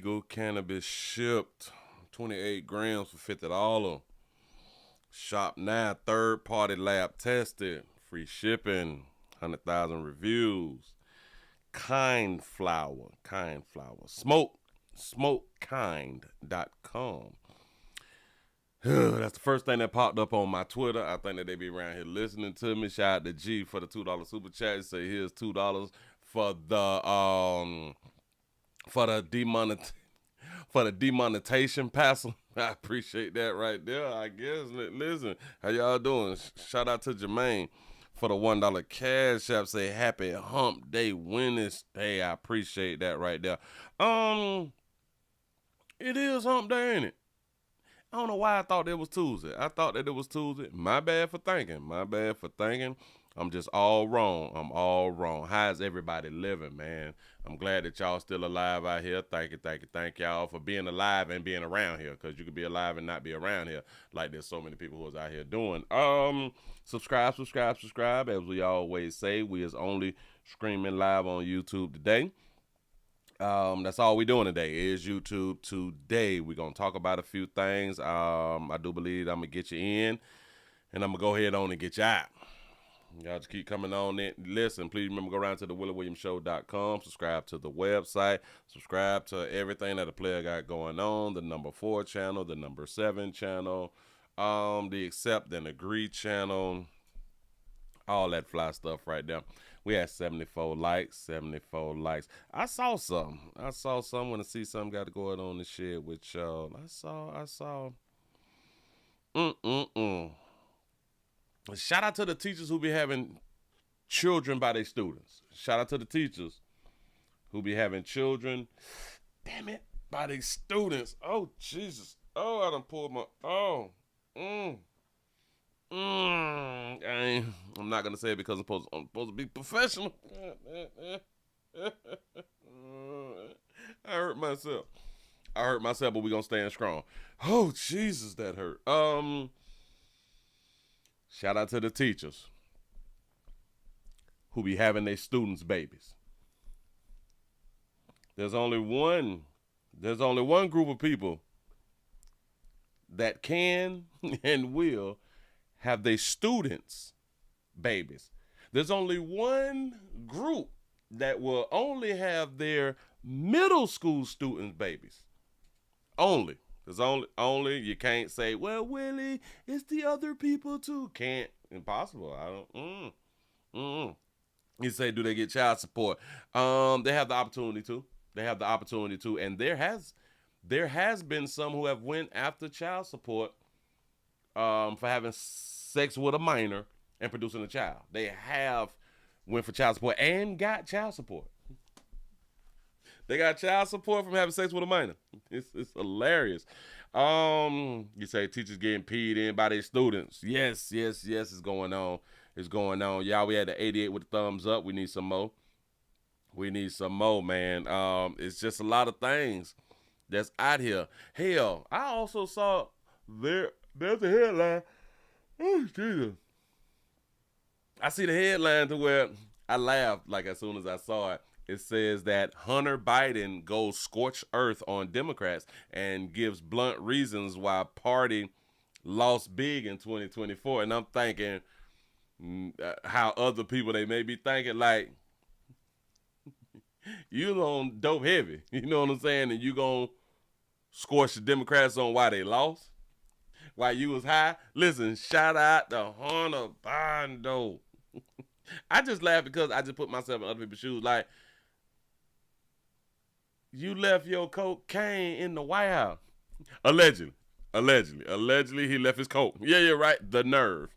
Legal cannabis shipped 28 grams for $50. Shop now, third party lab tested, free shipping, 100,000 reviews. Kind flower. Smokekind.com. That's the first thing that popped up on my Twitter. I think that they be around here listening to me. Shout out to G for the $2 super chat. Say here's $2 for the demonetization passel. I appreciate that right there. I guess. Listen, how y'all doing? Shout out to Jermaine for the $1 cash app. Say happy hump day Wednesday. I appreciate that right there. It is hump day, ain't it? I don't know why I thought it was Tuesday. I thought that it was Tuesday. My bad for thinking. I'm just all wrong. I'm all wrong. How's everybody living, man? I'm glad that y'all still alive out here. Thank y'all for being alive and being around here. Because you could be alive and not be around here. Like there's so many people who is out here doing. Subscribe. As we always say, we is only streaming live on YouTube today. That's all we doing today is YouTube today. We're going to talk about a few things. I do believe I'm going to get you in, and I'm going to go ahead on and get you out. Y'all just keep coming on in. Listen, please remember, go around to the WillieWilliamsShow.com. Subscribe to the website. Subscribe to everything that the player got going on. The number 4 channel, the number 7 channel, the accept and agree channel. All that fly stuff right there. We had 74 likes. I saw something. When I see something got to go on and share with y'all. I saw. Shout out to the teachers who be having children by their students. Shout out to the teachers who be having children, damn it, by their students. Oh, Jesus. Oh, I done pulled my, I'm not gonna say it because I'm supposed to be professional. I hurt myself, but we gonna stand strong. Oh Jesus, that hurt. Shout out to the teachers who be having their students' babies. There's only one group of people that can and will have their students' babies. There's only one group that will only have their middle school students' babies. Only. There's only you can't say, well, Willie, it's the other people too. Can't. Impossible. I don't. You say, do they get child support? They have the opportunity to. And there has been some who have went after child support for having sex with a minor and producing a child. They have went for child support and got child support. They got child support from having sex with a minor. It's hilarious. You say teachers getting peed in by their students. Yes, it's going on. Y'all, we had the 88 with the thumbs up. We need some more. Man. It's just a lot of things that's out here. Hell, I also saw there's a headline. Oh, Jesus. I see the headline to where I laughed like as soon as I saw it. It says that Hunter Biden goes scorched earth on Democrats and gives blunt reasons why party lost big in 2024. And I'm thinking how other people, they may be thinking like, you on dope heavy. You know what I'm saying? And you gonna scorch the Democrats on why they lost? Why you was high? Listen, shout out to Hunter Biden though. I just laugh because I just put myself in other people's shoes. Like, you left your cocaine in the White House. Allegedly, he left his coat. Yeah, right. The nerve.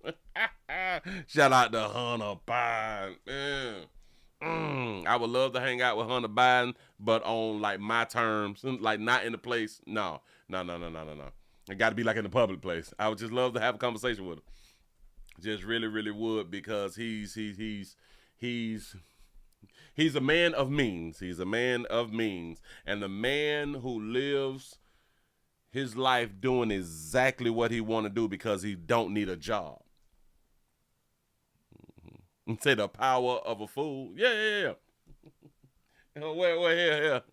Shout out to Hunter Biden. I would love to hang out with Hunter Biden, but on like my terms, like not in the place. No. It got to be like in the public place. I would just love to have a conversation with him. Just really would, because he's a man of means. And the man who lives his life doing exactly what he want to do because he don't need a job. Say the power of a fool. Yeah. Wait, here.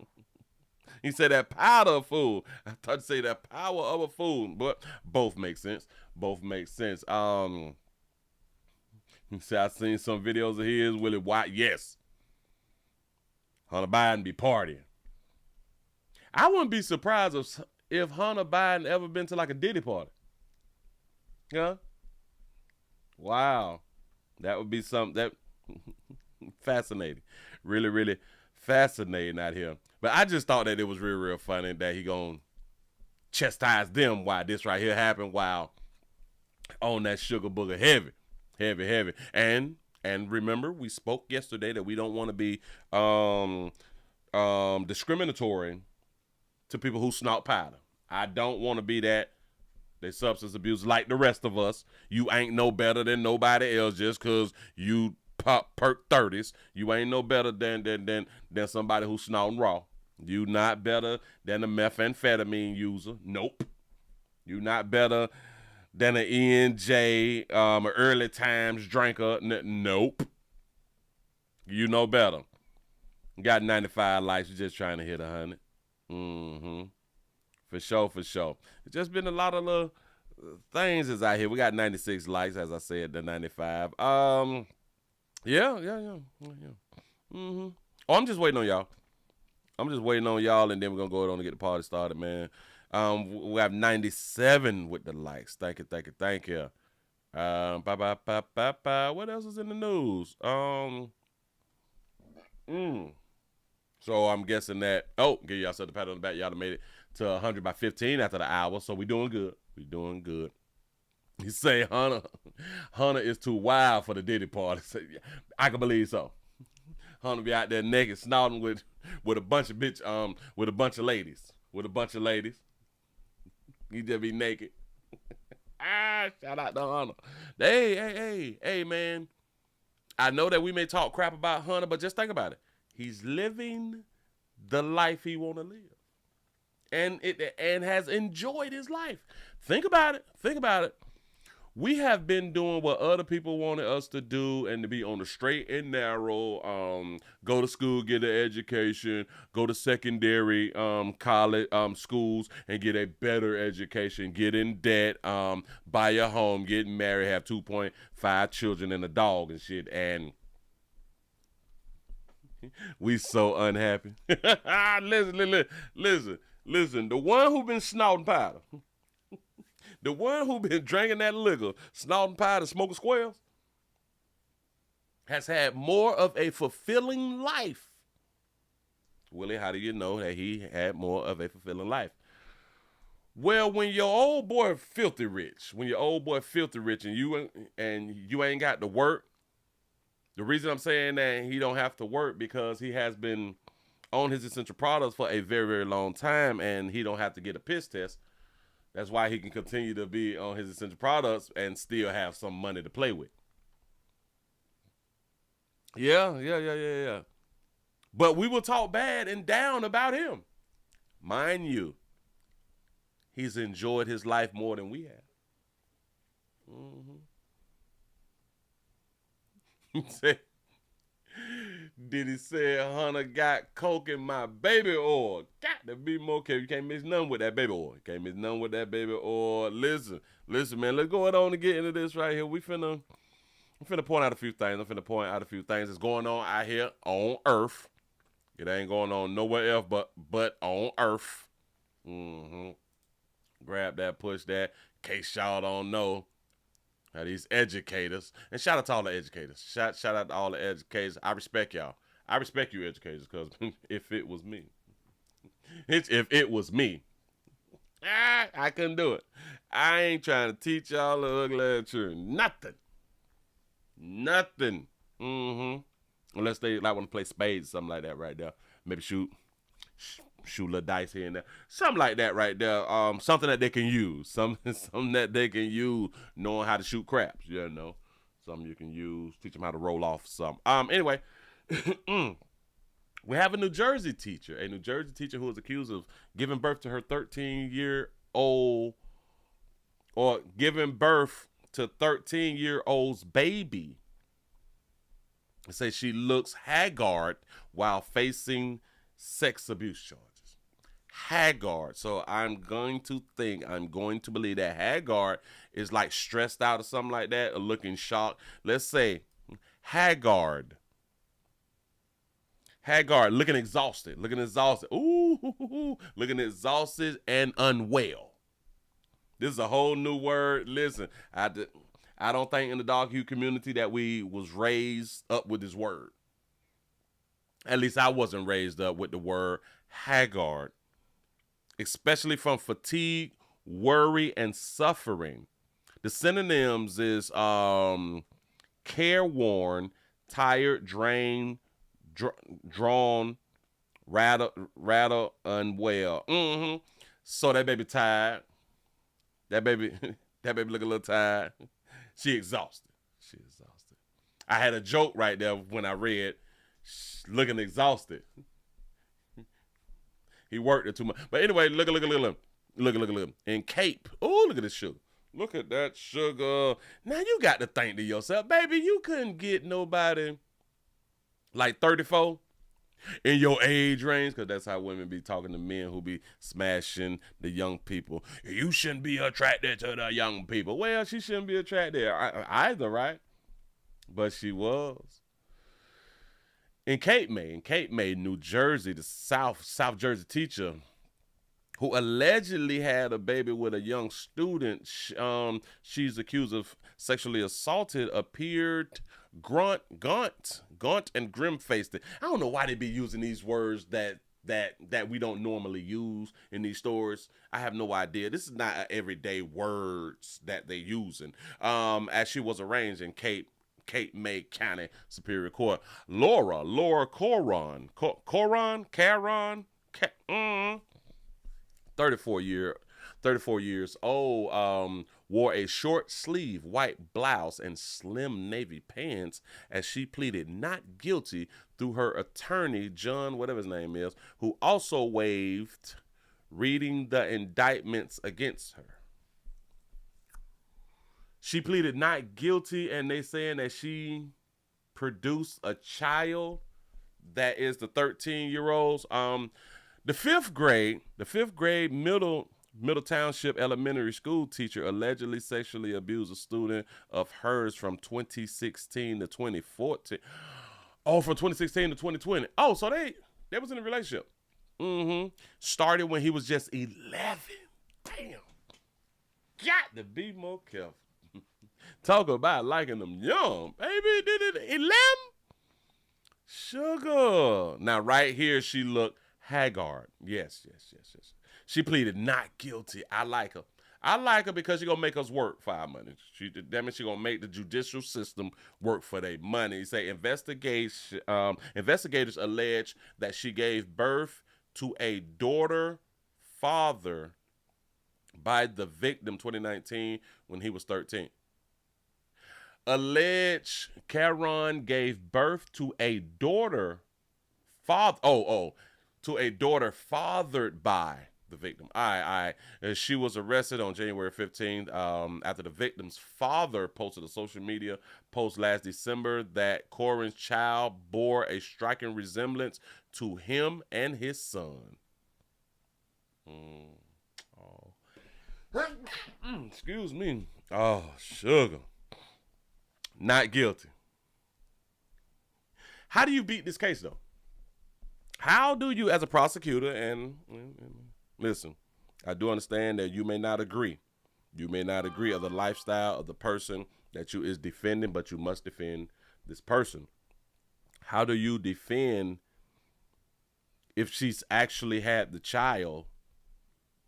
He said that powder of fool. I thought to say that power of a fool, but both make sense. Both make sense. He said I seen some videos of his. Willie White, yes. Hunter Biden be partying. I wouldn't be surprised if Hunter Biden ever been to like a Diddy party. Yeah. Wow. That would be something that fascinating. Really, really fascinating out here. But I just thought that it was real, real funny that he gonna chastise them while this right here happened while on that sugar booger heavy. Heavy. And remember, we spoke yesterday that we don't want to be discriminatory to people who snort powder. I don't want to be that. They substance abuse like the rest of us. You ain't no better than nobody else just because you pop perk 30s. You ain't no better than somebody who's snorting raw. You not better than a methamphetamine user. Nope. You not better than an ENJ, early times drinker. Nope. You know better. Got 95 likes. You're just trying to hit 100. For sure. It's just been a lot of little things is out here. We got 96 likes, as I said, the 95. Yeah. Oh, I'm just waiting on y'all. And then we're gonna go on and get the party started, man. We have 97 with the likes. Thank you. What else is in the news? So I'm guessing that. Oh, give y'all the pat on the back. Y'all made it to 100 by 15 after the hour. So we doing good. You say Hunter is too wild for the Diddy party. I can believe so. Hunter be out there naked, snorting with a bunch of with a bunch of ladies. He just be naked. Shout out to Hunter. Hey, man. I know that we may talk crap about Hunter, but just think about it. He's living the life he want to live. And has enjoyed his life. Think about it. We have been doing what other people wanted us to do and to be on the straight and narrow, go to school, get an education, go to secondary college schools and get a better education, get in debt, buy a home, get married, have 2.5 children and a dog and shit. And we so unhappy. Listen. The one who been snorting powder, the one who been drinking that liquor, snorting powder, smoking squares, has had more of a fulfilling life. Willie, how do you know that he had more of a fulfilling life? Well, when your old boy filthy rich, and you ain't got to work. The reason I'm saying that he don't have to work because he has been on his essential products for a very, very long time, and he don't have to get a piss test. That's why he can continue to be on his essential products and still have some money to play with. Yeah. But we will talk bad and down about him. Mind you, he's enjoyed his life more than we have. Diddy said Hunter got coke in my baby oil. Got to be more careful. You can't mix nothing with that baby oil. Listen, man. Let's go on and get into this right here. I'm finna point out a few things. That's going on out here on Earth. It ain't going on nowhere else but on Earth. Grab that, push that. In case y'all don't know. Now these educators, and shout out to all the educators. Shout out to all the educators. I respect y'all. I respect you educators because if it was me, I couldn't do it. I ain't trying to teach y'all the ugly children. Nothing. Unless they like want to play spades or something like that right there. Maybe shoot a little dice here and there. Something like that right there. Something that they can use. Something that they can use knowing how to shoot craps, you know. Something you can use. Teach them how to roll off something. Anyway, we have a New Jersey teacher who is accused of giving birth to her 13-year-old or giving birth to 13-year-old's baby. They say she looks haggard while facing sex abuse charges. Haggard. So I'm going to believe that Haggard is like stressed out or something like that, or looking shocked. Let's say Haggard. Haggard looking exhausted. Ooh, looking exhausted and unwell. This is a whole new word. Listen, I don't think in the dog hue community that we was raised up with this word. At least I wasn't raised up with the word Haggard, especially from fatigue, worry, and suffering. The synonyms is careworn, tired, drained, drawn, rattle, unwell. So that baby tired. That baby, that baby look a little tired. She exhausted. I had a joke right there when I read, looking exhausted. He worked it too much. But anyway, look. And Cape. Oh, look at this sugar. Look at that sugar. Now you got to think to yourself, baby, you couldn't get nobody like 34 in your age range, because that's how women be talking to men who be smashing the young people. You shouldn't be attracted to the young people. Well, she shouldn't be attracted either, right? But she was. In Cape May, New Jersey, the South Jersey teacher who allegedly had a baby with a young student she's accused of sexually assaulted appeared gaunt and grim-faced. I don't know why they be using these words that we don't normally use in these stories. I have no idea. This is not everyday words that they using. As she was arraigned in Cape May County Superior Court. Laura Coron, 34 years old, wore a short sleeve white blouse and slim navy pants as she pleaded not guilty through her attorney, John, whatever his name is, who also waived reading the indictments against her. She pleaded not guilty, and they saying that she produced a child that is the 13-year-old's. The fifth grade Middle Township Elementary School teacher allegedly sexually abused a student of hers from 2016 to 2014. Oh, from 2016 to 2020. Oh, so they was in a relationship. Started when he was just 11. Damn. Got to be more careful. Talk about liking them young, baby. Did it 11? Sugar. Now, right here, she looked Haggard. Yes. She pleaded not guilty. I like her because she gonna make us work for our money. That means she gonna make the judicial system work for their money. Say investigators allege that she gave birth to a daughter father by the victim 2019 when he was 13. Alleged Caron gave birth to a daughter to a daughter fathered by the victim. She was arrested on January 15th after the victim's father posted a social media post last December that Corin's child bore a striking resemblance to him and his son. Excuse me. Oh, sugar. Not guilty. How do you beat this case, though? How do you, as a prosecutor, and listen, I do understand that you may not agree. You may not agree of the lifestyle of the person that you is defending, but you must defend this person. How do you defend if she's actually had the child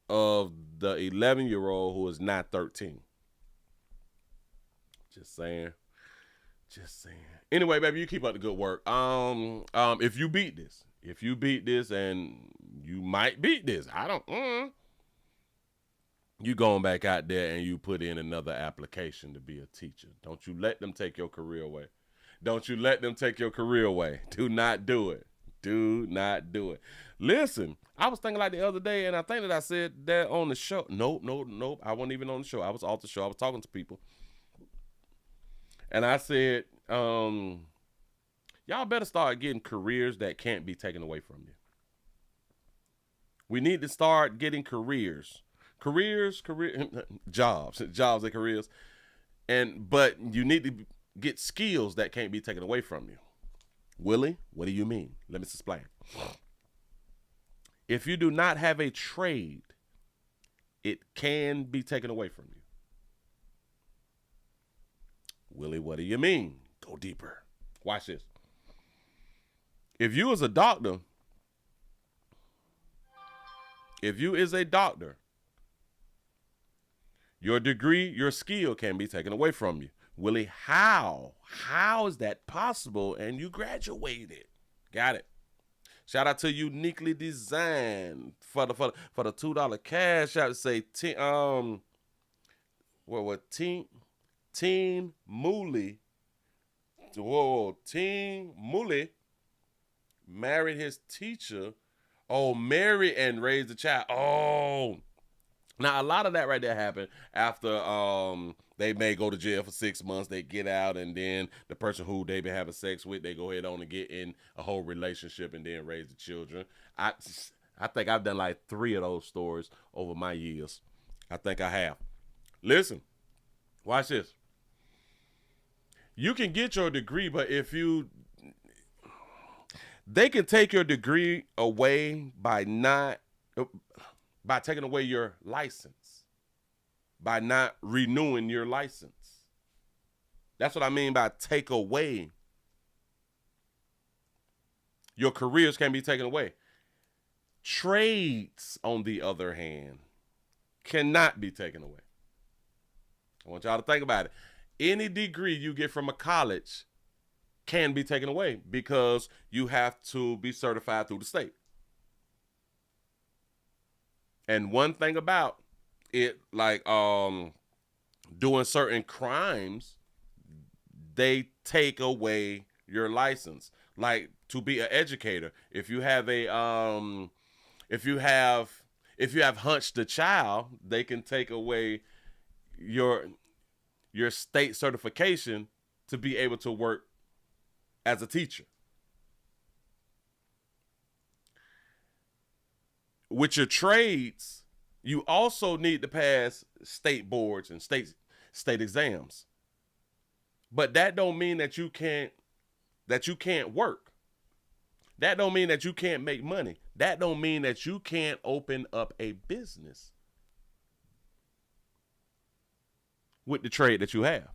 of the 11-year-old who is not 13? Just saying. Anyway, baby, you keep up the good work. If you beat this, and you might beat this, you going back out there and you put in another application to be a teacher. Don't you let them take your career away. Do not do it. Listen, I was thinking like the other day, and I think that I said that on the show. Nope. I wasn't even on the show. I was off the show. I was talking to people. And I said, y'all better start getting careers that can't be taken away from you. We need to start getting jobs and careers. But you need to get skills that can't be taken away from you. Willie, what do you mean? Let me explain. If you do not have a trade, it can be taken away from you. Willie, what do you mean? Go deeper. Watch this. If you is a doctor, your degree, your skill can be taken away from you. Willie, how? How is that possible? And you graduated. Got it. Shout out to Uniquely Designed for the $2 cash out. Say Teen Mooly. Whoa, Teen Mooly married his teacher. Oh, marry and raise the child. Oh, now a lot of that right there happened after they may go to jail for 6 months. They get out, and then the person who they been having sex with, they go ahead on and get in a whole relationship and then raise the children. I think I've done like 3 of those stories over my years. I think I have. Listen, watch this. You can get your degree, but they can take your degree away by taking away your license, by not renewing your license. That's what I mean by take away. Your careers can be taken away. Trades, on the other hand, cannot be taken away. I want y'all to think about it. Any degree you get from a college can be taken away because you have to be certified through the state. And one thing about it, like doing certain crimes, they take away your license. Like to be an educator, if you have hunched a child, they can take away your state certification to be able to work as a teacher. With your trades, you also need to pass state boards and state exams. But that don't mean that you can't work. That don't mean that you can't make money. That don't mean that you can't open up a business with the trade that you have.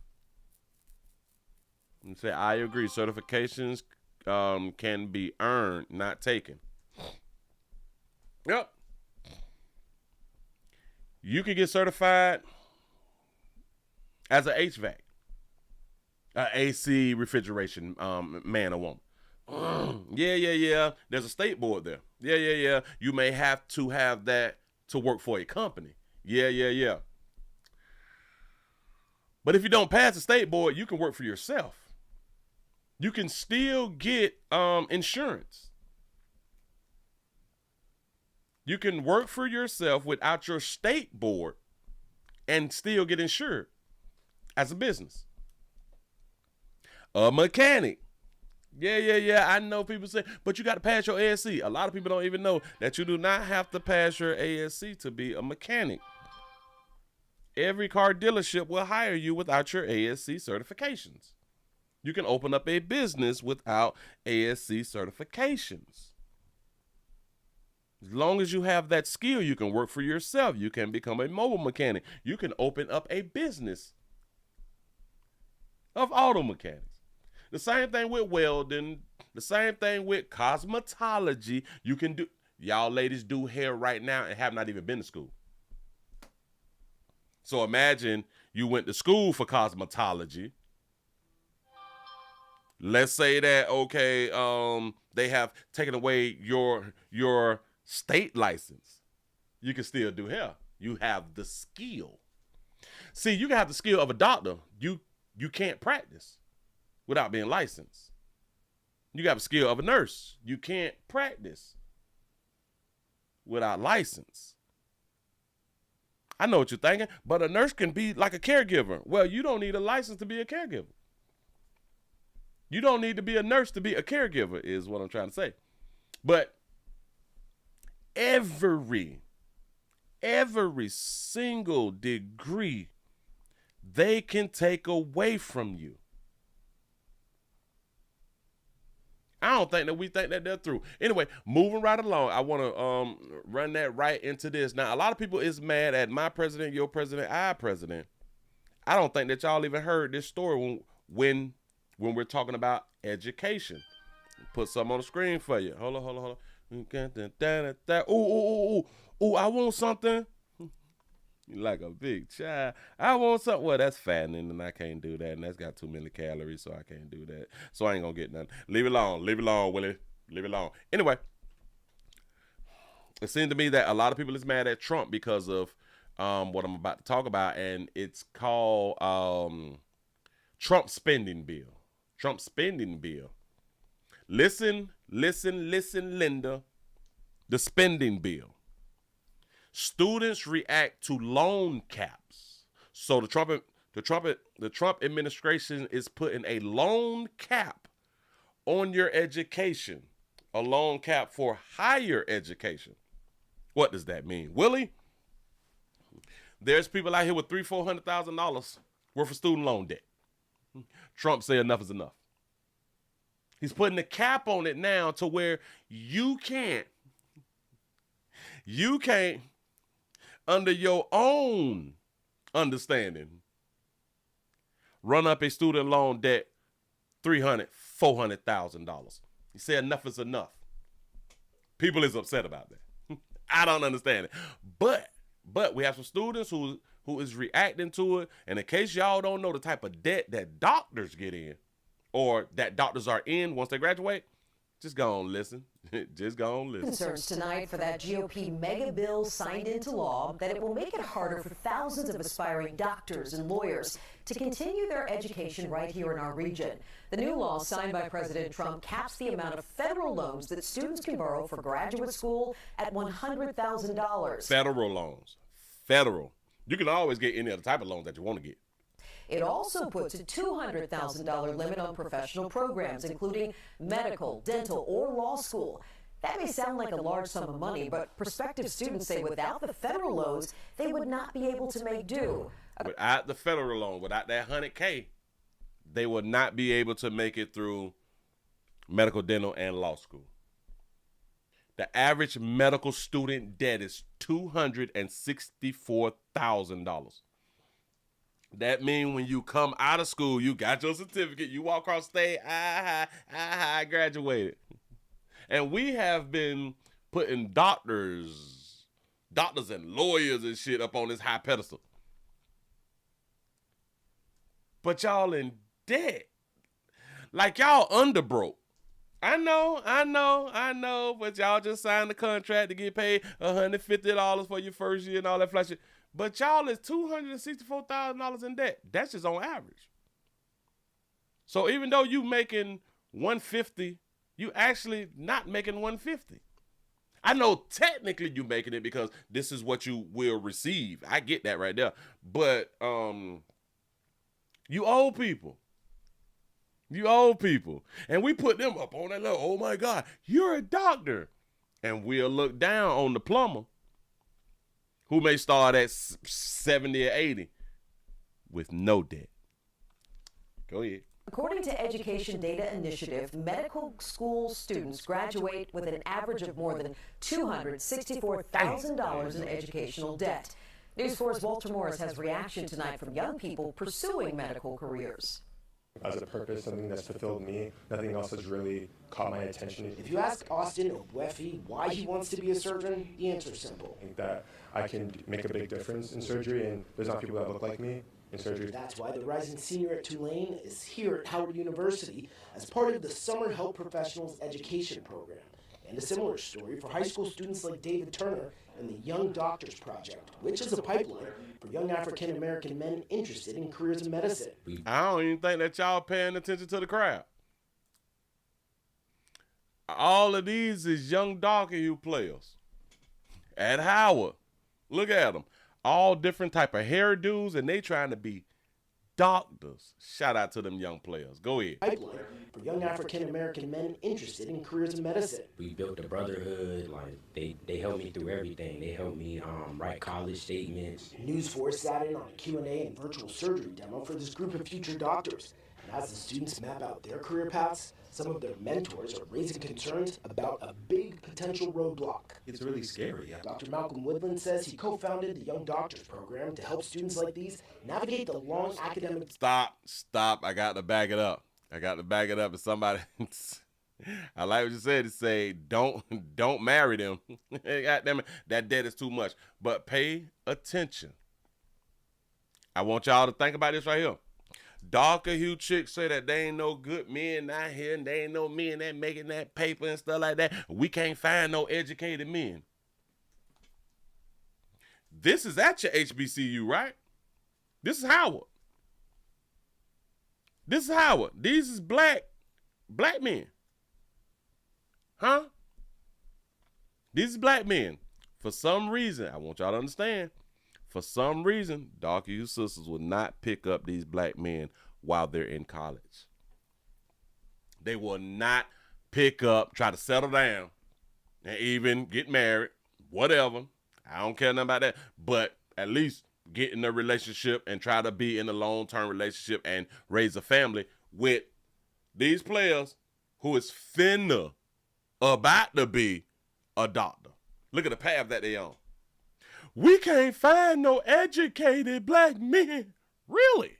And say, I agree. Certifications can be earned, not taken. Yep. You can get certified as an HVAC, AC refrigeration man or woman. Yeah. There's a state board there. Yeah. You may have to have that to work for a company. Yeah. But if you don't pass the state board, you can work for yourself. You can still get insurance. You can work for yourself without your state board and still get insured as a business. A mechanic. Yeah. I know people say, but you got to pass your ASC. A lot of people don't even know that you do not have to pass your ASC to be a mechanic. Every car dealership will hire you without your ASC certifications. You can open up a business without ASC certifications. As long as you have that skill, you can work for yourself. You can become a mobile mechanic. You can open up a business of auto mechanics. The same thing with welding. The same thing with cosmetology. You can do. Y'all ladies do hair right now and have not even been to school. So imagine you went to school for cosmetology. Let's say that, okay, they have taken away your state license. You can still do hair. You have the skill. See, you can have the skill of a doctor. You can't practice without being licensed. You got the skill of a nurse. You can't practice without license. I know what you're thinking, but a nurse can be like a caregiver. Well, you don't need a license to be a caregiver. You don't need to be a nurse to be a caregiver is what I'm trying to say. But every single degree they can take away from you. I don't think that we think that they're through. Anyway, moving right along, I want to run that right into this. Now, a lot of people is mad at my president, your president, our president. I don't think that y'all even heard this story when we're talking about education. Put something on the screen for you. Hold on. Ooh, I want something. You like a big child. I want something. Well, that's fattening, and I can't do that, and that's got too many calories, so I can't do that. So I ain't gonna get nothing. Leave it alone, Willie. Leave it alone. Anyway, it seems to me that a lot of people is mad at Trump because of what I'm about to talk about, and it's called Trump spending bill. Trump spending bill. Listen, Linda. The spending bill. Students react to loan caps. So the Trump administration is putting a loan cap on your education, a loan cap for higher education. What does that mean, Willie? There's people out here with $300,000-$400,000 worth of student loan debt. Trump said enough is enough. He's putting a cap on it now to where you can't, under your own understanding, run up a student loan debt $300,000-$400,000. He said enough is enough. People is upset about that. I don't understand it. But we have some students who is reacting to it. And in case y'all don't know the type of debt that doctors get in, or that doctors are in once they graduate, just go on listen. Just go on listen. Concerns tonight for that GOP mega bill signed into law that it will make it harder for thousands of aspiring doctors and lawyers to continue their education right here in our region. The new law signed by President Trump caps the amount of federal loans that students can borrow for graduate school at $100,000. Federal loans. Federal. You can always get any other type of loans that you want to get. It also puts a $200,000 limit on professional programs, including medical, dental, or law school. That may sound like a large sum of money, but prospective students say without the federal loans, they would not be able to make do. Without the federal loan, without that $100K, they would not be able to make it through medical, dental, and law school. The average medical student debt is $264,000. That means when you come out of school, you got your certificate, you walk across stage, I graduated. And we have been putting doctors and lawyers and shit up on this high pedestal. But y'all in debt. Like y'all underbroke. I know, but y'all just signed the contract to get paid $150 for your first year and all that flash shit. But y'all is $264,000 in debt. That's just on average. So even though you making $150, you actually not making $150. I know technically you making it because this is what you will receive. I get that right there. But you old people. You old people. And we put them up on that level. Oh my God, you're a doctor. And we'll look down on the plumber who may start at 70 or 80 with no debt. Go ahead. According to Education Data Initiative, medical school students graduate with an average of more than $264,000 in educational debt. News 4's Walter Morris has reaction tonight from young people pursuing medical careers. As a purpose, something that's fulfilled me, nothing else has really caught my attention. If you ask Austin Weffy why he wants to be a surgeon, the answer's simple. I think that I can make a big difference in surgery, and there's not people that look like me in surgery. That's why the rising senior at Tulane is here at Howard University as part of the Summer Help Professionals Education Program. And a similar story for high school students like David Turner and the Young Doctors Project, which is a pipeline for young African-American men interested in careers in medicine. I don't even think that y'all paying attention to the crowd. All of these is young Doctor players at Howard. Look at them. All different type of hairdos, and they trying to be doctors. Shout out to them young players. Go ahead. Pipeline for young African-American men interested in careers in medicine. We built a brotherhood. Like they helped me through everything. They helped me write college statements. News 4 sat in on a Q&A and virtual surgery demo for this group of future doctors. And as the students map out their career paths, some of their mentors are raising concerns about a big potential roadblock. It's really scary. Dr. Malcolm Woodland says he co-founded the Young Doctors Program to help students like these navigate the long academic... Stop. I got to back it up. And somebody... I like what you said to say, don't marry them. God damn it, that debt is too much. But pay attention. I want y'all to think about this right here. Darker hue chicks say that they ain't no good men out here and they ain't no men that making that paper and stuff like that. We can't find no educated men. This is at your HBCU, right? This is Howard. These is black men. Huh? These is black men. For some reason, I want y'all to understand, for some reason, darker hue sisters will not pick up these black men while they're in college. They will not pick up, try to settle down, and even get married, whatever. I don't care nothing about that. But at least get in a relationship and try to be in a long-term relationship and raise a family with these players who is about to be a doctor. Look at the path that they on. We can't find no educated black men. Really?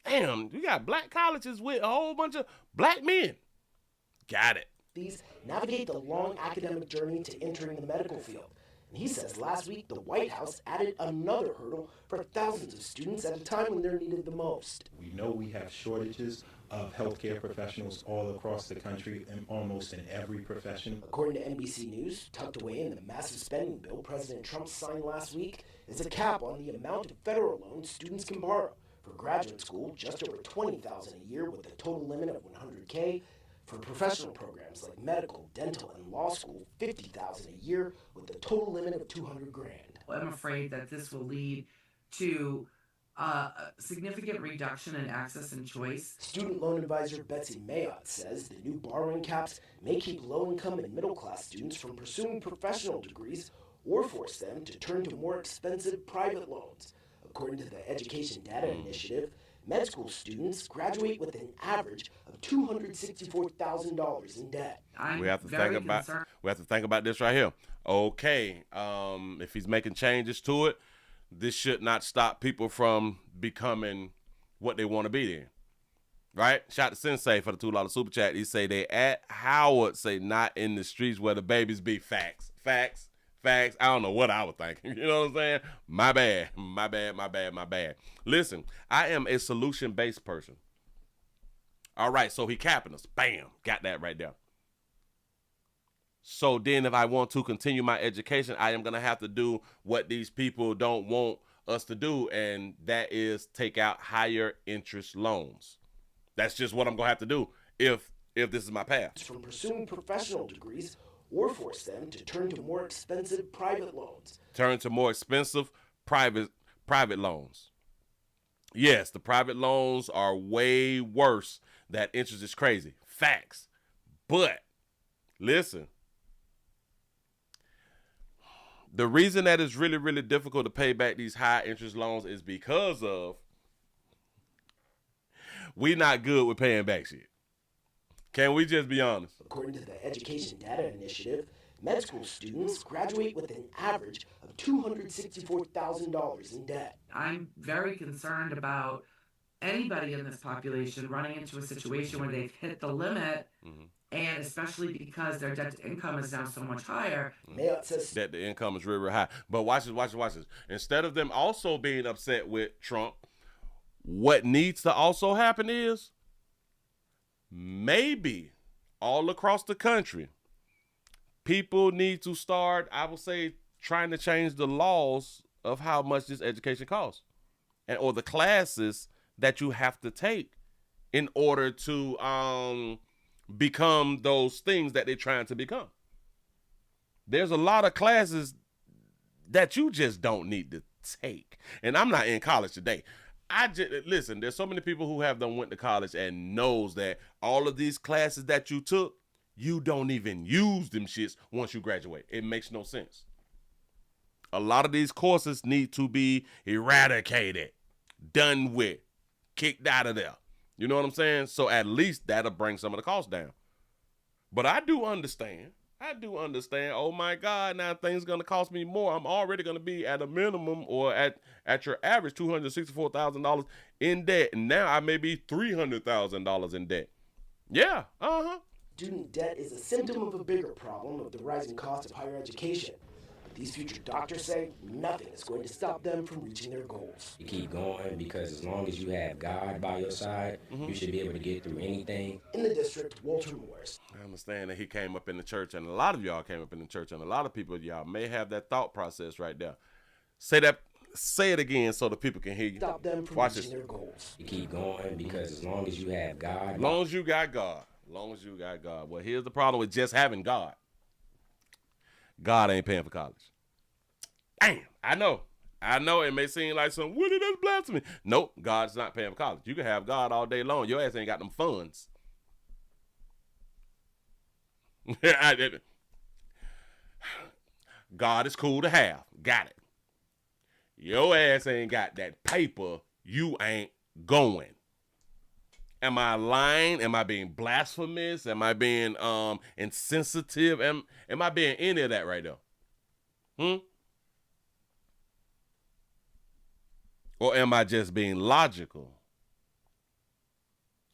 Damn, we got black colleges with a whole bunch of black men. Got it. These navigate the long academic journey to entering the medical field. And he says last week the White House added another hurdle for thousands of students at a time when they're needed the most. We know we have shortages of healthcare professionals all across the country and almost in every profession. According to NBC News, tucked away in the massive spending bill President Trump signed last week is a cap on the amount of federal loans students can borrow. For graduate school, just over $20,000 a year with a total limit of $100K. For professional programs like medical, dental, and law school, $50,000 a year with a total limit of $200,000. I'm afraid that this will lead to a significant reduction in access and choice. Student loan advisor Betsy Mayotte says the new borrowing caps may keep low-income and middle-class students from pursuing professional degrees or force them to turn to more expensive private loans. According to the Education Data Initiative, med school students graduate with an average of $264,000 in debt. We have to think about this right here. Okay, if he's making changes to it, this should not stop people from becoming what they want to be then. Right? Shout to Sensei for the $2 super chat. He say they at Howard say not in the streets where the babies be. Facts. I don't know what I was thinking. You know what I'm saying? My bad. Listen, I am a solution-based person. All right, so he capping us. Bam. Got that right there. So then if I want to continue my education, I am going to have to do what these people don't want us to do, and that is take out higher interest loans. That's just what I'm going to have to do if this is my path. From pursuing professional degrees or force them to turn to more expensive private loans. Turn to more expensive private loans. Yes, the private loans are way worse. That interest is crazy. Facts. But listen, the reason that it's really, really difficult to pay back these high interest loans is because of we not good with paying back shit. Can we just be honest? According to the Education Data Initiative, med school students graduate with an average of $264,000 in debt. I'm very concerned about anybody in this population running into a situation where they've hit the limit, and especially because their debt to income is now so much higher. Mayotte says that the income is really, really high. But watch this. Instead of them also being upset with Trump, what needs to also happen is maybe all across the country, people need to start, I would say, trying to change the laws of how much this education costs or the classes that you have to take in order to become those things that they're trying to become. There's a lot of classes that you just don't need to take. And I'm not in college today. listen, there's so many people who have done went to college and knows that all of these classes that you took, you don't even use them shits once you graduate. It makes no sense. A lot of these courses need to be eradicated, done with, kicked out of there. You know what I'm saying? So at least that'll bring some of the costs down. But I do understand. Oh my God, now things gonna cost me more. I'm already gonna be at a minimum or at your average $264,000 in debt. And now I may be $300,000 in debt. Yeah, Student debt is a symptom of a bigger problem of the rising cost of higher education. But these future doctors say nothing is going to stop them from reaching their goals. You keep going because as long as you have God by your side, you should be able to get through anything. In the district, Walter Morris. I understand that he came up in the church, and a lot of y'all came up in the church, and a lot of people, y'all may have that thought process right there. Say it again so the people can hear you. Stop them from Watch reaching this. their goals. You keep going because as long as you have God. As long as you got God. Well, here's the problem with just having God. God ain't paying for college. Damn, I know it may seem like some Willie, that's blasphemy. Nope, God's not paying for college. You can have God all day long. Your ass ain't got them funds. God is cool to have. Got it. Your ass ain't got that paper. You ain't going. Am I lying? Am I being blasphemous? Am I being insensitive? Am I being any of that right now? Or am I just being logical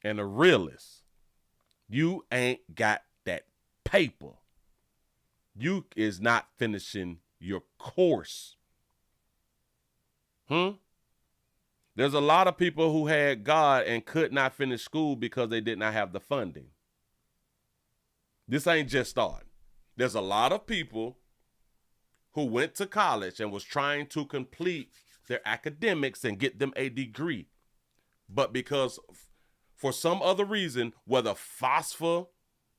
and a realist? You ain't got that paper. You is not finishing your course. There's a lot of people who had God and could not finish school because they did not have the funding. This ain't just starting. There's a lot of people who went to college and was trying to complete their academics and get them a degree. But because for some other reason, whether phosphor,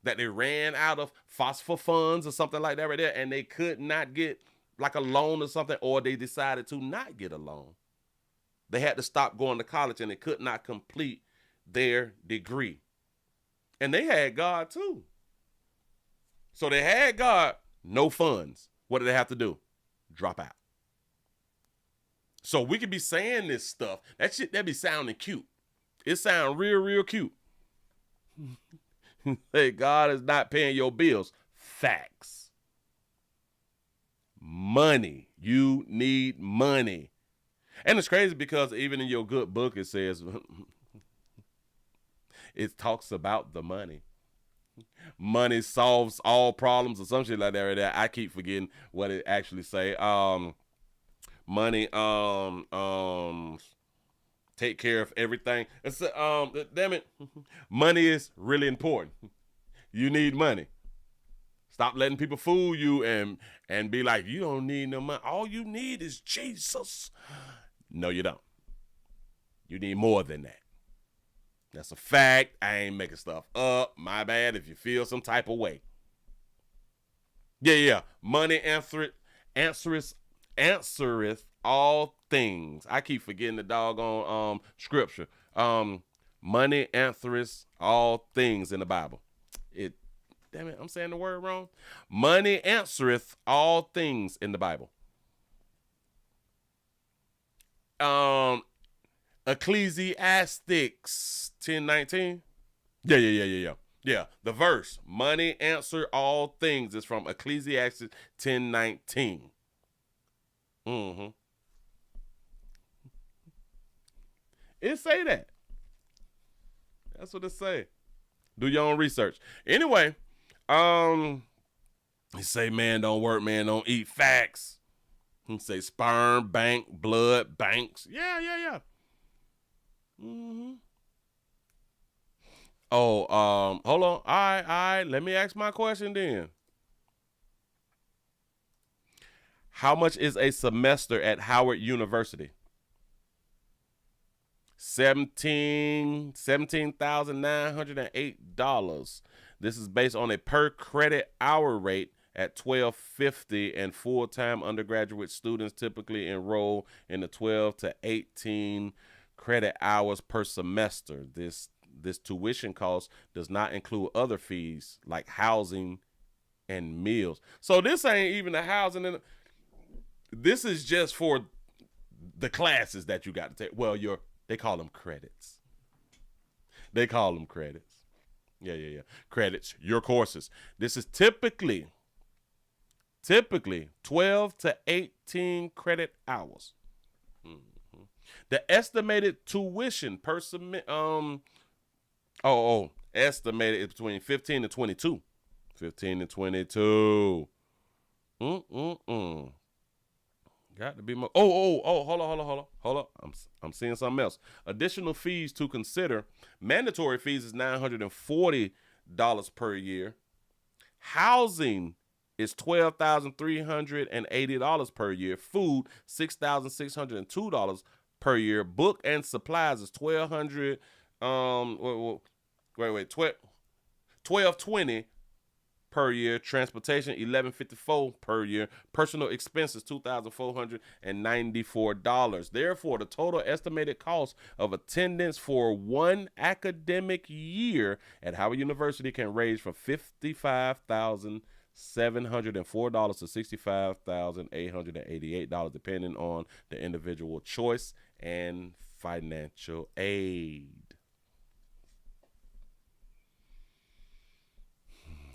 that they ran out of phosphor funds or something like that right there, and they could not get like a loan or something, or they decided to not get a loan. They had to stop going to college and they could not complete their degree. And they had God too. So they had God, no funds. What did they have to do? Drop out. So we could be saying this stuff. That shit, that be sounding cute. It sound real, real cute. Hey, God is not paying your bills. Facts. Money. You need money. And it's crazy because even in your good book, it says, it talks about the money. Money solves all problems or some shit like that right there. I keep forgetting what it actually say. Money, take care of everything. It's, damn it. Money is really important. You need money. Stop letting people fool you and be like, you don't need no money. All you need is Jesus. No, you don't. You need more than that. That's a fact. I ain't making stuff up. My bad if you feel some type of way. Yeah. Money answereth all things. I keep forgetting the doggone scripture. Money answereth all things in the Bible. Damn it, I'm saying the word wrong. Money answereth all things in the Bible. Ecclesiastics 10:19. Yeah. The verse, money answer all things, is from Ecclesiastes 10:19. It say that. That's what it say. Do your own research. Anyway, they say man don't work, man don't eat. Facts. He say sperm bank, blood banks. Yeah. Oh, hold on. All right. Let me ask my question then. How much is a semester at Howard University? $17,908. This is based on a per credit hour rate at $12.50, and full-time undergraduate students typically enroll in the 12 to 18 credit hours per semester. This tuition cost does not include other fees like housing and meals. So this ain't even the housing. This is just for the classes that you got to take. Well, they call them credits. They call them credits. Yeah. Credits, your courses. This is typically 12 to 18 credit hours. Mm-hmm. The estimated tuition per estimated is between 15 and 22. 15 and 22. Got to be more. Hold on. I'm seeing something else. Additional fees to consider. Mandatory fees is $940 per year. Housing is $12,380 per year. Food, $6,602 per year. Book and supplies is $1,220 per year. Transportation, $1,154 per year. Personal expenses, $2,494. Therefore, the total estimated cost of attendance for one academic year at Howard University can range from $55,704 to $65,888, depending on the individual choice and financial aid.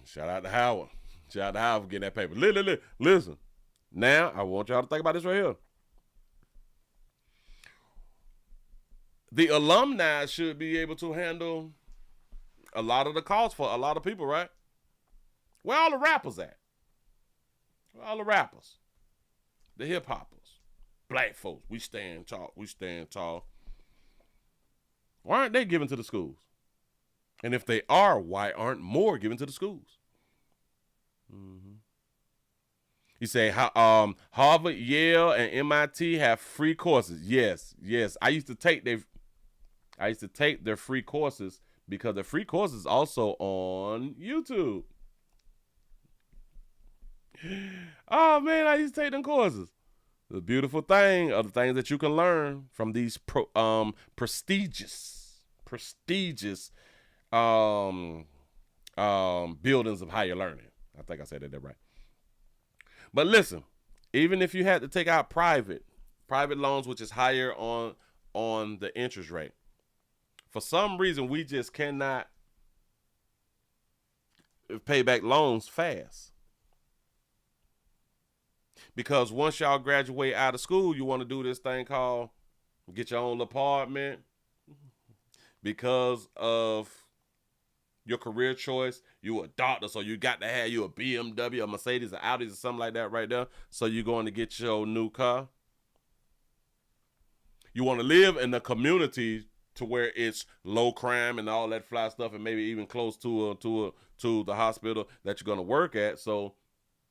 Shout out to Howard. Shout out to Howard for getting that paper. Listen. Now, I want y'all to think about this right here. The alumni should be able to handle a lot of the costs for a lot of people, right? Where all the rappers at? Where all the rappers? The hip hoppers. Black folks. We stand tall. Why aren't they given to the schools? And if they are, why aren't more given to the schools? Mm-hmm. You say, Harvard, Yale, and MIT have free courses. Yes. I used to take their free courses because the free courses also on YouTube. Oh man, I used to take them courses. The beautiful thing of the things that you can learn from these prestigious buildings of higher learning. I think I said that right. But listen, even if you had to take out private loans, which is higher on the interest rate, for some reason we just cannot pay back loans fast. Because once y'all graduate out of school, you want to do this thing called get your own apartment. Because of your career choice, you a doctor, so you got to have you a BMW, a Mercedes, an Audi, or something like that right there. So you're going to get your new car. You want to live in a community to where it's low crime and all that fly stuff, and maybe even close to the hospital that you're going to work at. So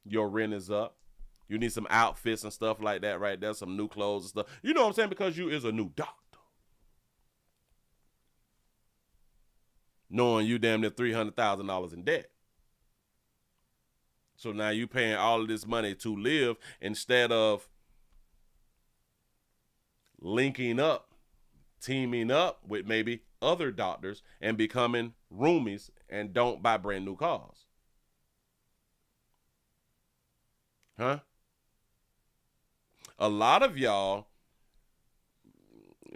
your rent is up. You need some outfits and stuff like that right there, some new clothes and stuff. You know what I'm saying? Because you is a new doctor. Knowing you damn near $300,000 in debt. So now you paying all of this money to live instead of linking up, teaming up with maybe other doctors and becoming roomies and don't buy brand new cars. Huh? A lot of y'all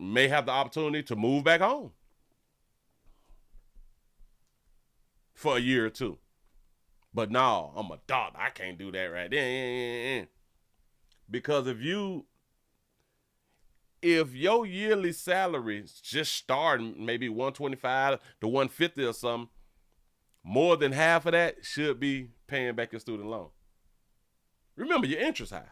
may have the opportunity to move back home for a year or two. But no, I'm a doctor. I can't do that right there. Because if your yearly salary is just starting maybe 125 to 150 or something, more than half of that should be paying back your student loan. Remember, your interest high.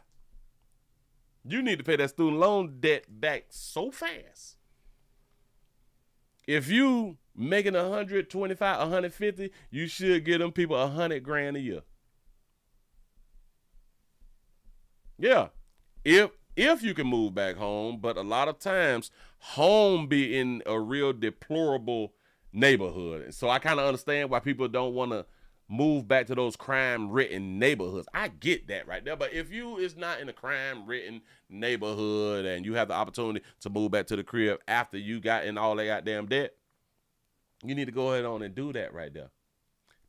You need to pay that student loan debt back so fast. If you making 125, 150, you should give them people $100,000 a year. Yeah, if you can move back home, but a lot of times home be in a real deplorable neighborhood. So I kind of understand why people don't want to move back to those crime-ridden neighborhoods. I get that right there. But if you is not in a crime-ridden neighborhood and you have the opportunity to move back to the crib after you got in all that goddamn debt, you need to go ahead on and do that right there.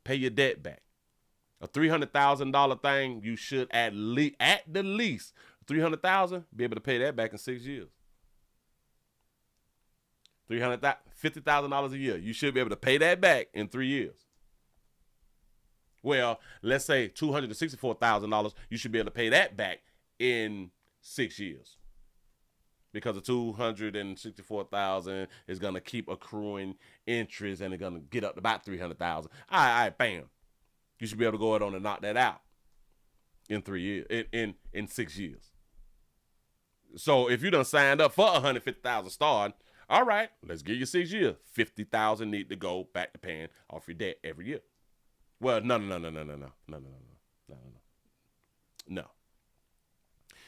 Pay your debt back. A $300,000 thing, you should at the least, $300,000, be able to pay that back in 6 years. $50,000 a year, you should be able to pay that back in 3 years. Well, let's say $264,000, you should be able to pay that back in 6 years. Because the $264,000 is gonna keep accruing interest and it's gonna get up to about $300,000. All right, bam. You should be able to go ahead on and knock that out in 3 years, in 6 years. So if you done signed up for $150,000 starting, all right, let's give you 6 years. $50,000 need to go back to paying off your debt every year. Well, no.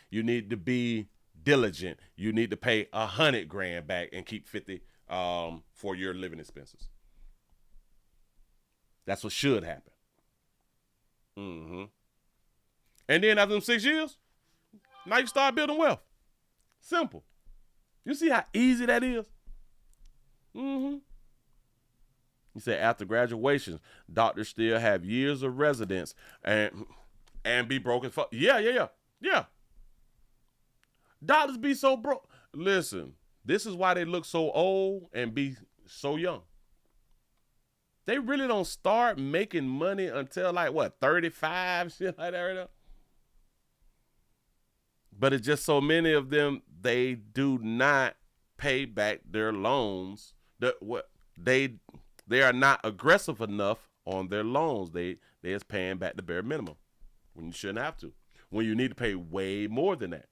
You need to be diligent. You need to pay $100,000 back and keep 50 for your living expenses. That's what should happen. And then after them 6 years, now you start building wealth. Simple. You see how easy that is? You say after graduation, doctors still have years of residence and be broke as fuck. Yeah. Doctors be so broke. Listen, this is why they look so old and be so young. They really don't start making money until like what, 35, shit like that right now. But it's just so many of them, they do not pay back their loans. They are not aggressive enough on their loans. They is paying back the bare minimum when you shouldn't have to. When you need to pay way more than that.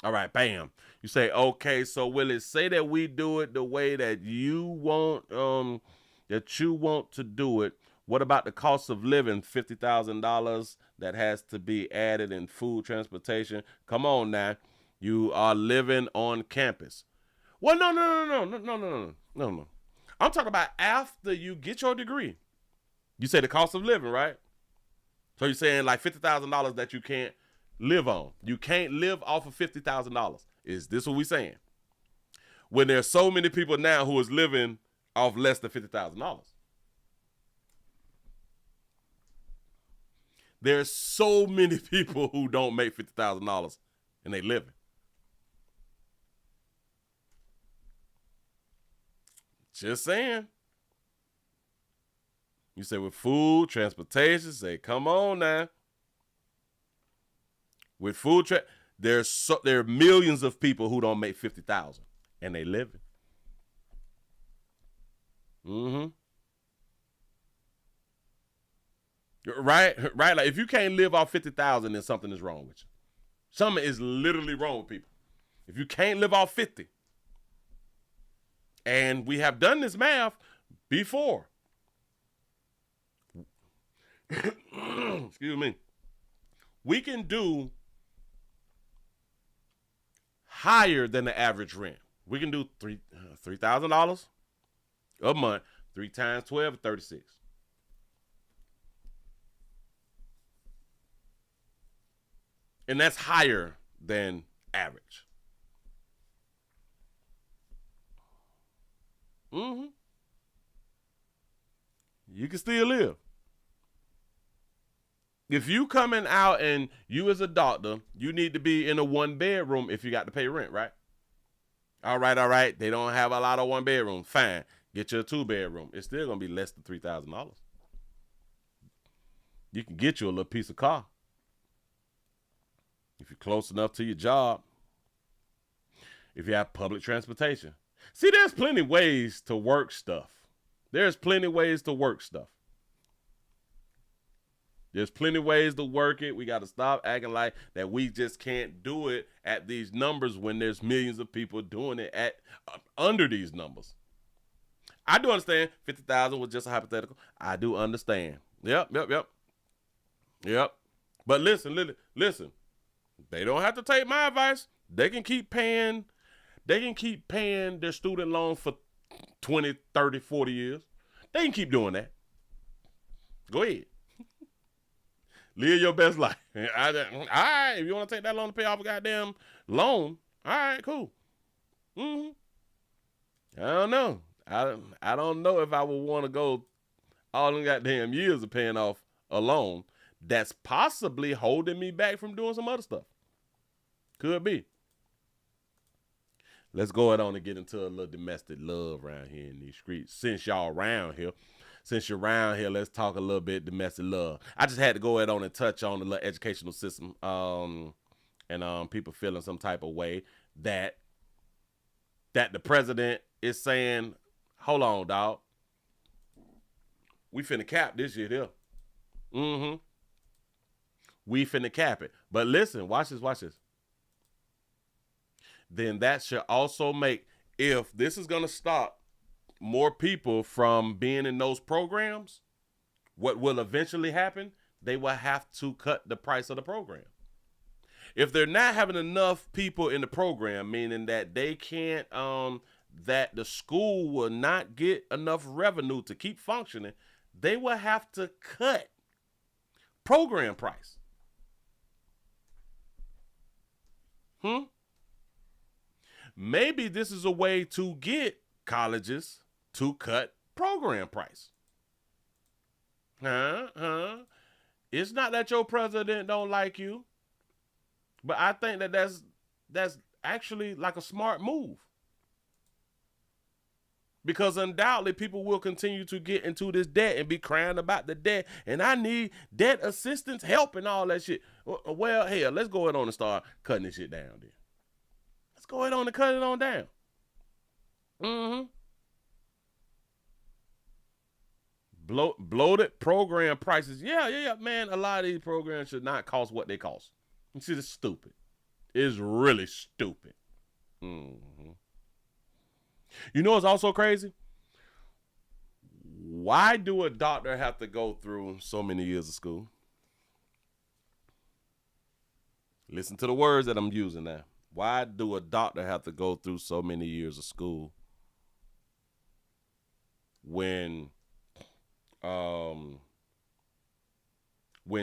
All right, bam. You say, okay, so Willie, say that we do it the way that you want to do it. What about the cost of living? $50,000 that has to be added in food, transportation. Come on now. You are living on campus. Well, no. I'm talking about after you get your degree. You say the cost of living, right? So you're saying like $50,000 that you can't live on. You can't live off of $50,000. Is this what we're saying? When there's so many people now who is living off less than $50,000. There's so many people who don't make $50,000 and they living. Just saying. You say with food, transportation, say, come on now. With food, there are millions of people who don't make $50,000 and they living. Right. Like if you can't live off $50,000, then something is wrong with you. Something is literally wrong with people. If you can't live off 50, and we have done this math before. Excuse me. We can do higher than the average rent. We can do $3,000 a month. 3 times 12, 36. And that's higher than average. You can still live. If you coming out and you as a doctor, you need to be in a 1-bedroom if you got to pay rent, right? All right. They don't have a lot of 1-bedrooms. Fine. Get you a 2-bedroom. It's still going to be less than $3,000. You can get you a little piece of car. If you're close enough to your job. If you have public transportation. See, there's plenty ways to work stuff. There's plenty ways to work stuff. There's plenty ways to work it. We got to stop acting like that we just can't do it at these numbers when there's millions of people doing it at under these numbers. I do understand 50,000 was just a hypothetical. I do understand. Yep. But listen. They don't have to take my advice. They can keep paying They can keep paying their student loan for 20, 30, 40 years. They can keep doing that. Go ahead. Live your best life. All right, if you want to take that loan to pay off a goddamn loan, all right, cool. I don't know. I don't know if I would want to go all them goddamn years of paying off a loan that's possibly holding me back from doing some other stuff. Could be. Let's go ahead on and get into a little domestic love around here in these streets. Since y'all around here, let's talk a little bit domestic love. I just had to go ahead on and touch on the little educational system and people feeling some type of way that the president is saying, hold on, dog. We finna cap this shit here. We finna cap it. But listen, watch this. Then that should also make, if this is going to stop more people from being in those programs, what will eventually happen, they will have to cut the price of the program. If they're not having enough people in the program, meaning that they can't, that the school will not get enough revenue to keep functioning, they will have to cut program price. Maybe this is a way to get colleges to cut program price. It's not that your president don't like you, but I think that that's actually like a smart move. Because undoubtedly people will continue to get into this debt and be crying about the debt. And I need debt assistance, help, and all that shit. Well, hell, let's go ahead on and start cutting this shit down then. Let's go ahead on and cut it on down. Bloated program prices. Yeah, man. A lot of these programs should not cost what they cost. You see, it's stupid. It's really stupid. You know what's also crazy? Why do a doctor have to go through so many years of school? Listen to the words that I'm using now. Why do a doctor have to go through so many years of school when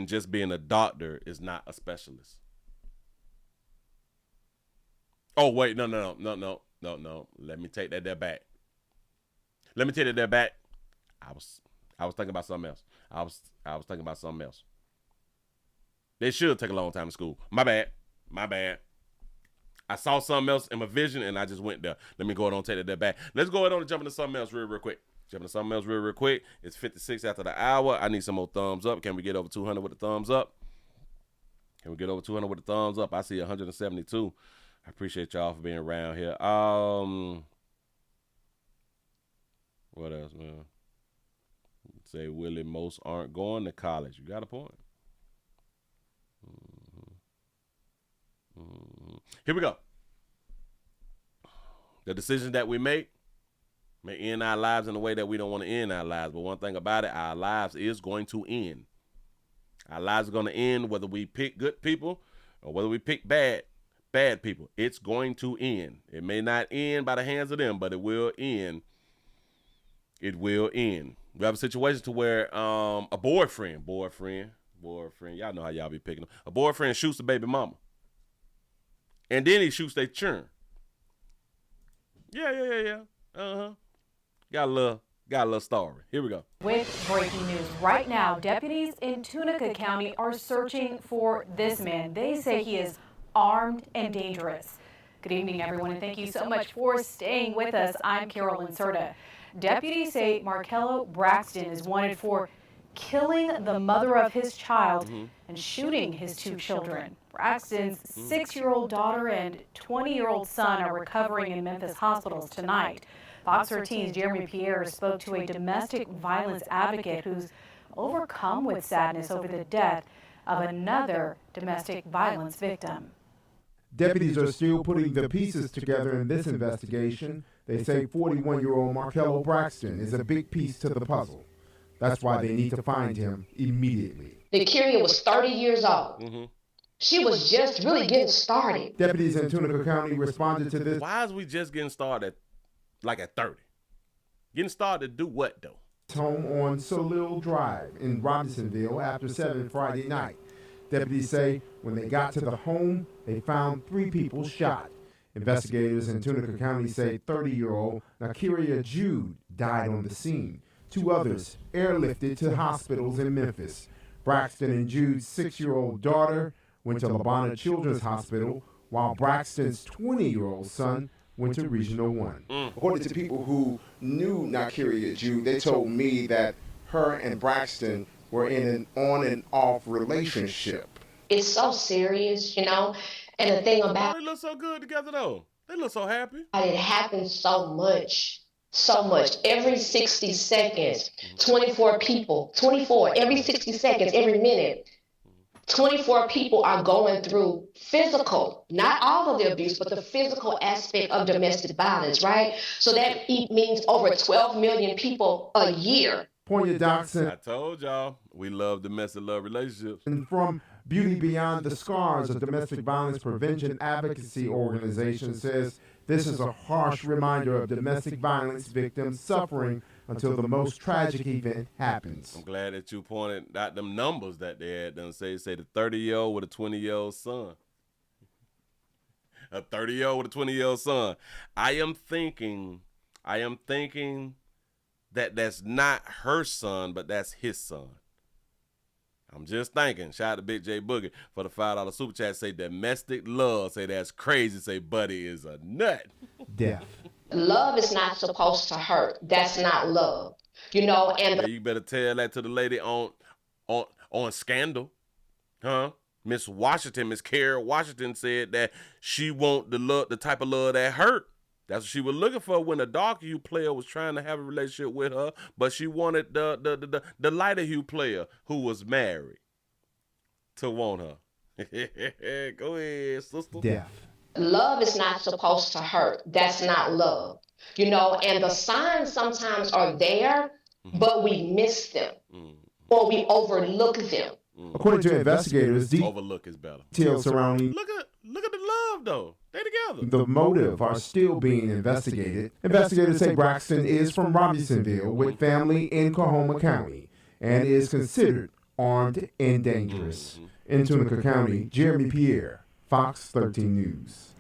just being a doctor is not a specialist? Oh, wait, no. Let me take that back. I was thinking about something else. I was thinking about something else. They should take a long time in school. My bad. I saw something else in my vision and I just went there. Let me go ahead and take that back. Let's go ahead on and jump into something else real quick. Real quick. It's 56 after the hour. I need some more thumbs up. Can we get over 200 with the thumbs up? I see 172. I appreciate y'all for being around here. What else, man? Say Willie, most aren't going to college. You got a point. Here we go. The decisions that we make may end our lives in a way that we don't want to end our lives. But one thing about it, our lives is going to end. Our lives are going to end whether we pick good people or whether we pick bad people. It's going to end. It may not end by the hands of them, but it will end. It will end. We have a situation to where a boyfriend, y'all know how y'all be picking them. A boyfriend shoots a baby mama. And then he shoots their children. Yeah. Got a little story. Here we go. With breaking news right now, deputies in Tunica County are searching for this man. They say he is armed and dangerous. Good evening, everyone, and thank you so much for staying with us. I'm Carolyn Serta. Deputies say Markello Braxton is wanted for killing the mother of his child and shooting his 2 children. Braxton's 6-year-old daughter and 20-year-old son are recovering in Memphis hospitals tonight. Fox 13's Jeremy Pierre spoke to a domestic violence advocate who's overcome with sadness over the death of another domestic violence victim. Deputies are still putting the pieces together in this investigation. They say 41-year-old Markello Braxton is a big piece to the puzzle. That's why they need to find him immediately. The Kyria was 30 years old. She was just really getting started. Deputies in Tunica County responded to this. Why is we just getting started like at 30? Getting started to do what, though? Home on Solil Drive in Robinsonville after 7 Friday night. Deputies say when they got to the home, they found 3 people shot. Investigators in Tunica County say 30-year-old Nakiria Jude died on the scene. 2 others airlifted to hospitals in Memphis. Braxton and Jude's 6-year-old daughter went to Labana Children's Hospital, while Braxton's 20-year-old son went to Regional 1. According to people who knew Nakiria Jude, they told me that her and Braxton were in an on and off relationship. It's so serious, and the thing about they look so good together, though. They look so happy. It happens so much. Every 60 seconds, 24 people, 24, every 60 seconds, every minute, 24 people are going through physical, not all of the abuse, but the physical aspect of domestic violence, right? So that means over 12 million people a year. Poignant Doxson. I told y'all, we love domestic love relationships. And from Beauty Beyond the Scars, a domestic violence prevention advocacy organization, says this is a harsh reminder of domestic violence victims suffering until the most tragic event happens. I'm glad that you pointed out them numbers that they had done. Say the 30-year-old with a 20-year-old son. A 30-year-old with a 20-year-old son. I am thinking that that's not her son, but that's his son. I'm just thinking. Shout out to Big J Boogie for the $5 super chat. Say domestic love. Say that's crazy. Say Buddy is a nut. Death. Love is not supposed to hurt. That's not love. And yeah, you better tell that to the lady on Scandal. Huh? Miss Carol Washington said that she want the type of love that hurt. That's what she was looking for when the darker hue player was trying to have a relationship with her, but she wanted the lighter hue player who was married to want her. Go ahead, sister. Death. Love is not supposed to hurt. That's not love. And the signs sometimes are there, but we miss them or we overlook them. According to investigators, overlook is better. Details surrounding look at the love though. They together. The motive are still being investigated. Investigators say Braxton is from Robinsonville with family in Coahoma County and is considered armed and dangerous. In Tunica County, Jeremy Pierre, Fox 13 News.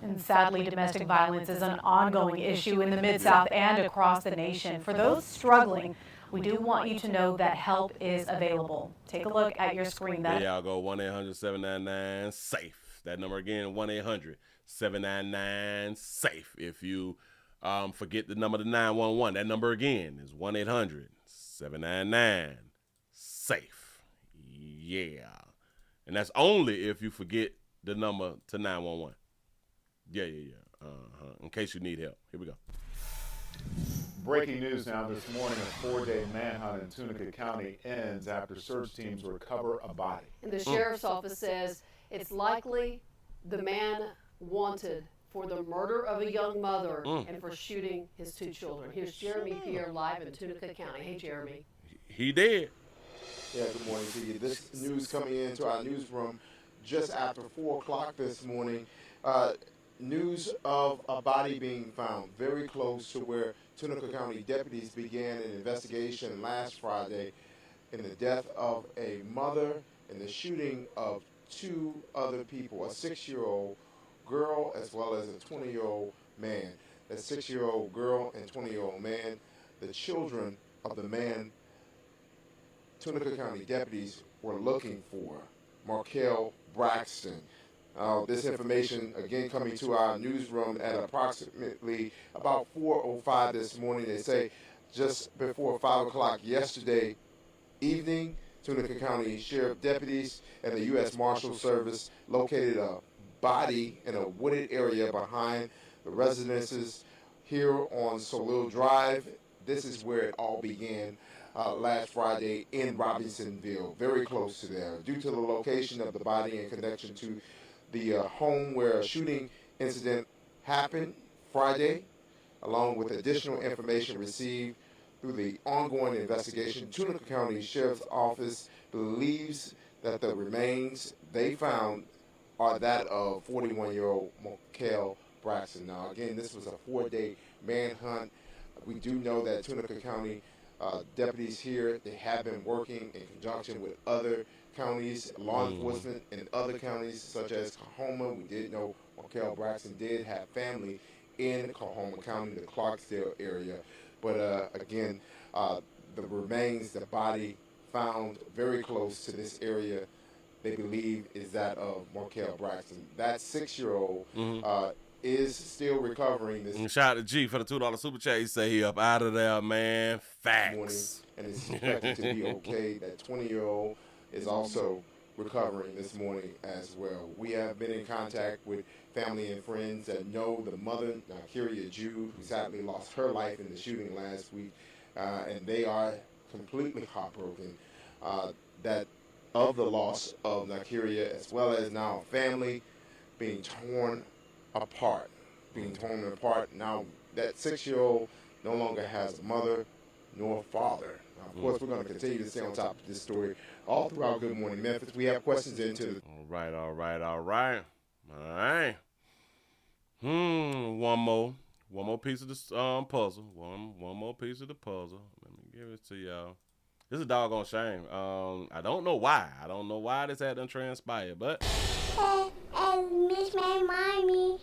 And sadly, domestic violence is an ongoing issue in the Mid-South and across the nation. For those struggling, we do want you to know that help is available. Take a look at your screen. There y'all go, 1-800-799-SAFE. That number again, 1-800-799-SAFE. If you forget the number to 911, that number again is 1-800-799-SAFE. Yeah. And that's only if you forget the number to 911. Yeah. In case you need help. Here we go. Breaking news now this morning, a 4-day manhunt in Tunica County ends after search teams recover a body. And the sheriff's office says it's likely the man wanted for the murder of a young mother and for shooting his 2 children. Here's Jeremy Pierre live in Tunica County. Hey, Jeremy. He did. Yeah, good morning to you. This news coming into our newsroom just after 4 o'clock this morning. News of a body being found very close to where Tunica County deputies began an investigation last Friday in the death of a mother and the shooting of 2 other people, a 6-year-old girl as well as a 20-year-old man. That 6-year-old girl and 20-year-old man, the children of the man Tunica County deputies were looking for, Markel Braxton. This information, again, coming to our newsroom at approximately about 4:05 this morning. They say just before 5 o'clock yesterday evening, Tunica County Sheriff deputies and the U.S. Marshal Service located a body in a wooded area behind the residences here on Solil Drive. This is where it all began last Friday in Robinsonville, very close to there. Due to the location of the body in connection to the home where a shooting incident happened Friday, along with additional information received through the ongoing investigation, Tunica County Sheriff's Office believes that the remains they found are that of 41-year-old Markel Braxton. Now, again, this was a 4-day manhunt. We do know that Tunica County deputies here, they have been working in conjunction with other counties, law enforcement in other counties such as Coahoma. We did know Markel Braxton did have family in Coahoma County, the Clarksdale area. But again, the remains, the body found very close to this area, they believe is that of Markel Braxton. That 6-year-old is still recovering. This shout out to G for the $2 super chat. He say he up out of there, man. Facts. Morning, and is expected to be okay. That 20-year-old is also recovering this morning as well. We have been in contact with family and friends that know the mother, Nakiria Jude, who sadly lost her life in the shooting last week, and they are completely heartbroken that of the loss of Nakiria, as well as now family being torn apart. Now that 6-year-old no longer has a mother nor father. Now, of course, we're going to continue to stay on top of this story all throughout Good Morning Memphis. We have questions into the... All right. One more piece of the puzzle. One more piece of the puzzle. Let me give it to y'all. This is a doggone shame. I don't know why. This had done transpired, but... Miss my mommy,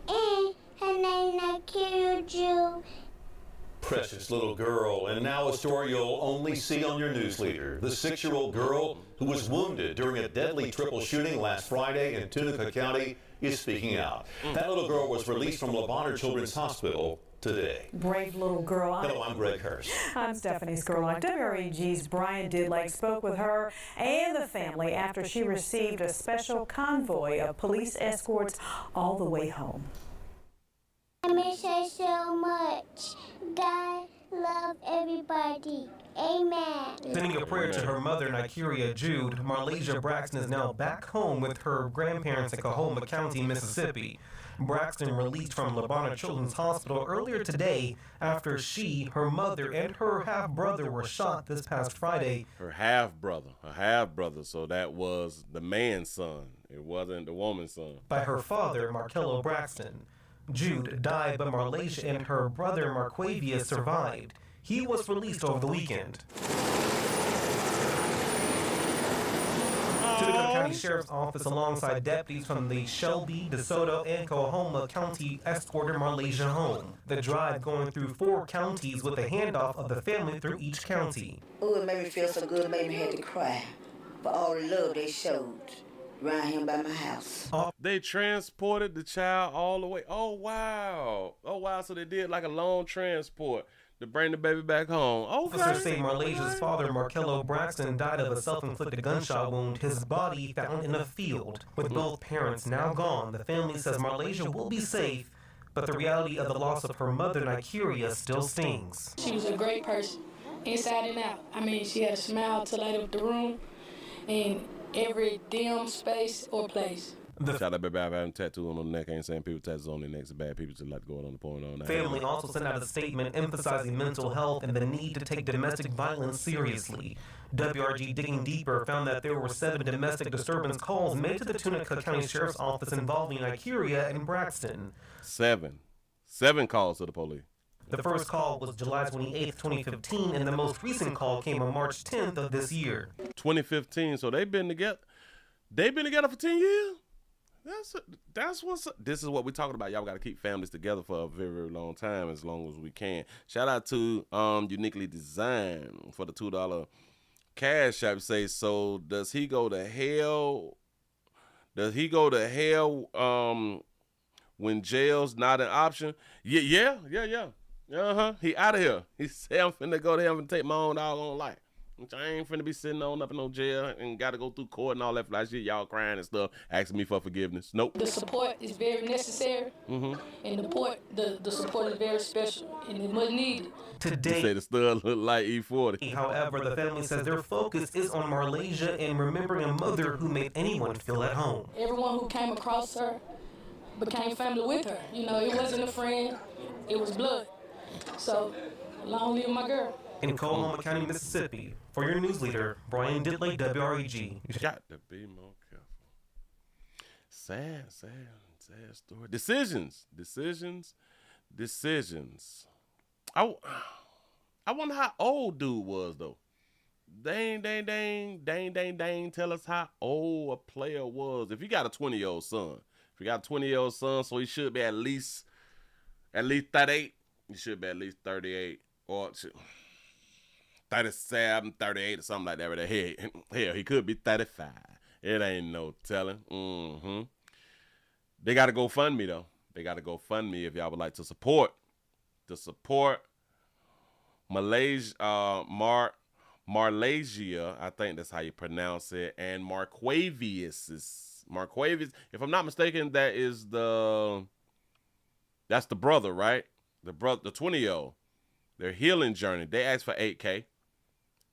and her name Nakiria Jude. Precious little girl, and now a story you'll only see on your newsleader. The 6-year-old girl who was wounded during a deadly triple shooting last Friday in Tunica County is speaking out. That little girl was released from LeBonner Children's Hospital today. Brave little girl. Hello, I'm Greg Hurst. I'm Stephanie Skurlock. WREG's Brian Didlake spoke with her and the family after she received a special convoy of police escorts all the way home. I miss her so much. God love everybody. Amen. Sending a prayer to her mother, Nakiria Jude, Marlasia Braxton is now back home with her grandparents in Coahoma County, Mississippi. Braxton released from LeBonner Children's Hospital earlier today after she, her mother, and her half-brother were shot this past Friday. Her half-brother, so that was the man's son. It wasn't the woman's son. By her father, Markello Braxton. Jude died, but Marlasia and her brother, Marquavia, survived. He was released over the weekend. Tunica County Sheriff's Office, alongside deputies from the Shelby, DeSoto, and Coahoma County, escorted Marlasia home. The drive going through 4 counties with a handoff of the family through each county. Ooh, it made me feel so good, it made me had to cry for all the love they showed around here by my house. They transported the child all the way. Oh, wow. So they did like a long transport to bring the baby back home. Okay. Officers say Marlasia's father, Markello Braxton, died of a self-inflicted gunshot wound, his body found in a field. With both parents now gone, the family says Marlasia will be safe, but the reality of the loss of her mother, Nakiria, still stings. She was a great person, inside and out. I mean, she had a smile to light up the room, and every dim space or place. Shout out, baby, I have a tattoo on the neck. I ain't saying people tattoos on their necks are bad. People just like to go out on the point on that. Family also sent out a statement emphasizing mental health and the need to take domestic violence seriously. WRG Digging Deeper found that there were 7 domestic disturbance calls made to the Tunica County Sheriff's Office involving Nakiria and Braxton. 7 calls to the police. The first call was July 28th, 2015, and the most recent call came on March 10th of this year. 2015, so they've been together. They've been together for 10 years? This is what we're talking about. Y'all got to keep families together for a very, very long time, as long as we can. Shout out to Uniquely Designed for the $2 cash app. Say, so does he go to hell? When jail's not an option? Yeah. He out of here. He said, I'm finna go to hell and take my own doggone life. I ain't finna be sitting on up in no jail and got to go through court and all that fly shit. Y'all crying and stuff, asking me for forgiveness. Nope. The support is very necessary, and the support is very special, and it much needed. Today, they say the stud look like E40. However, the family says their focus is on Marlasia and remembering a mother who made anyone feel at home. Everyone who came across her became family with her. You know, it wasn't a friend, it was blood. So, long live my girl. In Coahoma County, Mississippi, For your news leader, Brian Ditley, WREG. Got to be more careful. Sad story. Decisions. I wonder how old dude was, though. Dang, tell us how old a player was. If you got a 20-year-old son, so he should be at least 38. He should be at least 38 or 37, 38 or something like that. Hell, he could be 35. It ain't no telling. They got to GoFundMe, though. They got to GoFundMe if y'all would like to support. Malaysia, Marlasia, I think that's how you pronounce it, and Marquavius. If I'm not mistaken, that's the brother, right? The 20-year-old. Their healing journey. They asked for $8K.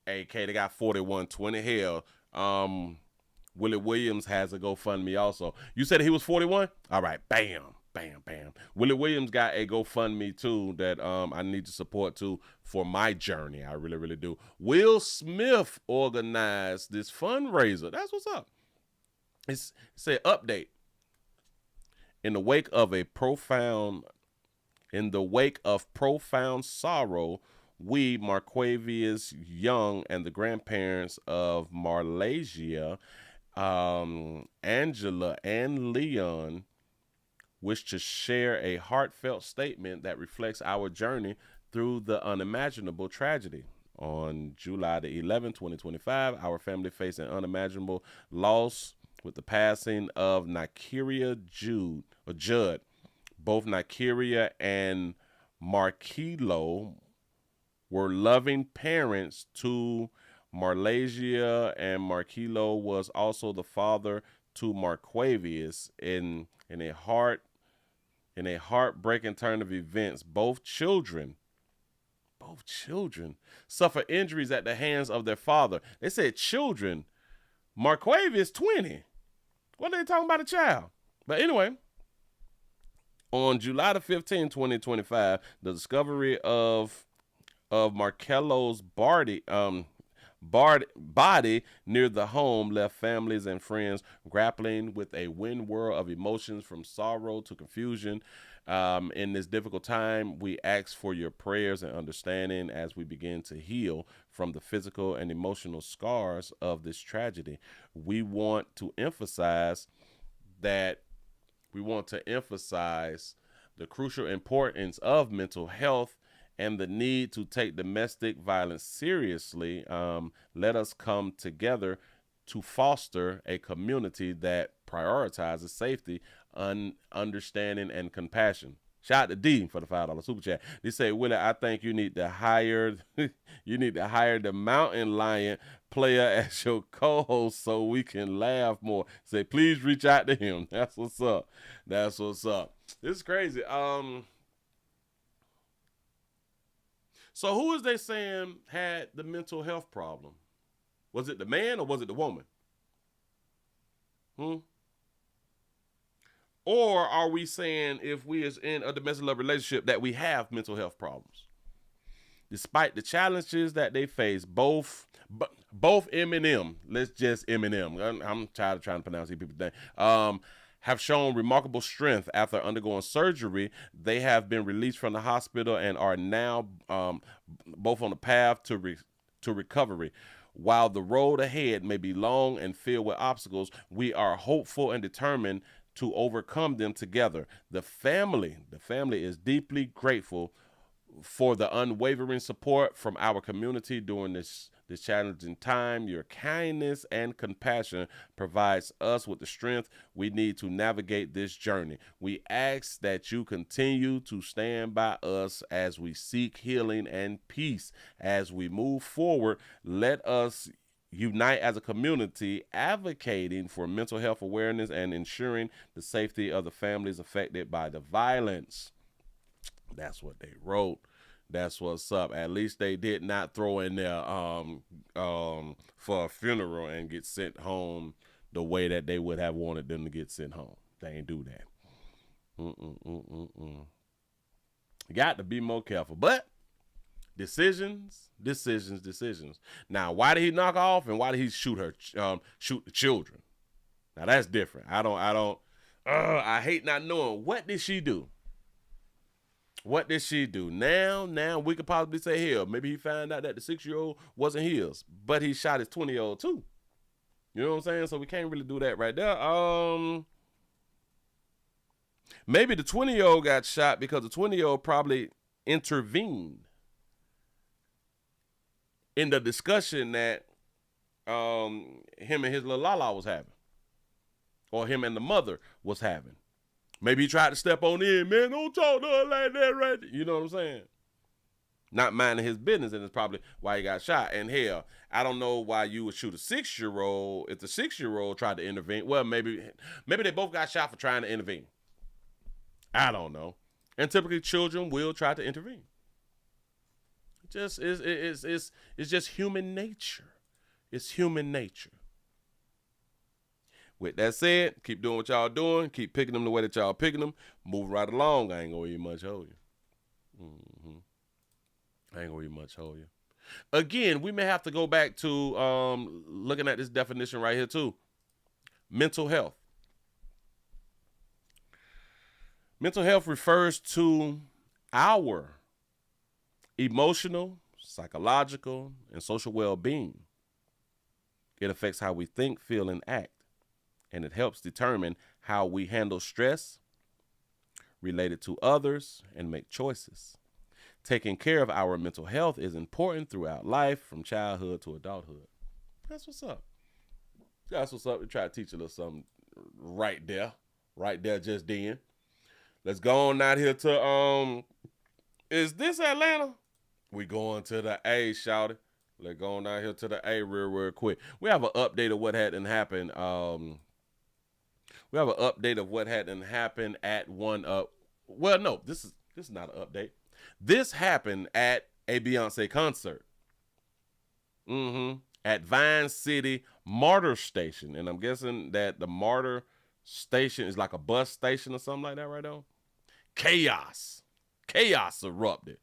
They got 4120. Hell, Willie Williams has a GoFundMe also. You said he was 41? All right, bam. Willie Williams got a GoFundMe too that I need to support too for my journey. I really, really do. Will Smith organized this fundraiser. That's what's up. It's an update. In the wake of profound sorrow, we, Marquavius Young, and the grandparents of Marlasia, Angela and Leon, wish to share a heartfelt statement that reflects our journey through the unimaginable tragedy. On July the 11th, 2025, our family faced an unimaginable loss with the passing of Nakaria Judd. Both Nakaria and Markelo were loving parents to Marlasia, and Markelo was also the father to Marquavius. In a heartbreaking turn of events, both children suffer injuries at the hands of their father. They said children. Marquavius 20. What are they talking about a child? But anyway, on July the 15th, 2025, the discovery of Markelo's body near the home left families and friends grappling with a wind whirl of emotions from sorrow to confusion. In this difficult time, we ask for your prayers and understanding as we begin to heal from the physical and emotional scars of this tragedy. We want to emphasize the crucial importance of mental health and the need to take domestic violence seriously. Let us come together to foster a community that prioritizes safety, understanding, and compassion. Shout out to D for the $5 super chat. They say, Willie, I think you need to hire the mountain lion player as your co-host so we can laugh more. Say, please reach out to him. That's what's up. This is crazy. So who is they saying had the mental health problem? Was it the man or was it the woman? Or are we saying if we is in a domestic love relationship that we have mental health problems? Despite the challenges that they face, both Eminem, let's just Eminem, I'm tired of trying to pronounce these people's name, have shown remarkable strength after undergoing surgery. They have been released from the hospital and are now both on the path to recovery. While the road ahead may be long and filled with obstacles, we are hopeful and determined to overcome them together. The family is deeply grateful for the unwavering support from our community during this challenging time. Your kindness and compassion provides us with the strength we need to navigate this journey. We ask that you continue to stand by us as we seek healing and peace. As we move forward, let us unite as a community, advocating for mental health awareness and ensuring the safety of the families affected by the violence. That's what they wrote. That's what's up. At least they did not throw in there for a funeral and get sent home the way that they would have wanted them to get sent home. They ain't do that. Got to be more careful. But Decisions. Now, why did he knock off and why did he shoot the children? Now that's different. I hate not knowing. What did she do? Now we could possibly say, hell, maybe he found out that the 6-year-old wasn't his, but he shot his 20-year-old too. You know what I'm saying? So we can't really do that right there. Maybe the 20-year-old got shot because the 20-year-old probably intervened in the discussion that him and his little Lala was having, or him and the mother was having. Maybe he tried to step on in, man, don't talk to her like that, right? You know what I'm saying? Not minding his business, and it's probably why he got shot. And hell, I don't know why you would shoot a 6-year-old if the 6-year-old tried to intervene. Well, maybe they both got shot for trying to intervene. I don't know. And typically children will try to intervene. It's just human nature. It's human nature. With that said, keep doing what y'all doing. Keep picking them the way that y'all picking them. Move right along. I ain't gonna eat much hold you. I ain't gonna eat much hold you. Again, we may have to go back to looking at this definition right here too. Mental health. Mental health refers to our emotional, psychological, and social well-being. It affects how we think, feel, and act. And it helps determine how we handle stress related to others and make choices. Taking care of our mental health is important throughout life, from childhood to adulthood. That's what's up. That's what's up. We try to teach a little something right there just then. Let's go on out here to, is this Atlanta? We going to the A, shouty. Let's go on out here to the A real quick. We have an update of what hadn't happened. We have an update of what hadn't happened at one well, no, this is not an update. This happened at a Beyoncé concert. At Vine City Martyr Station. And I'm guessing that the Martyr Station is like a bus station or something like that right now. Chaos erupted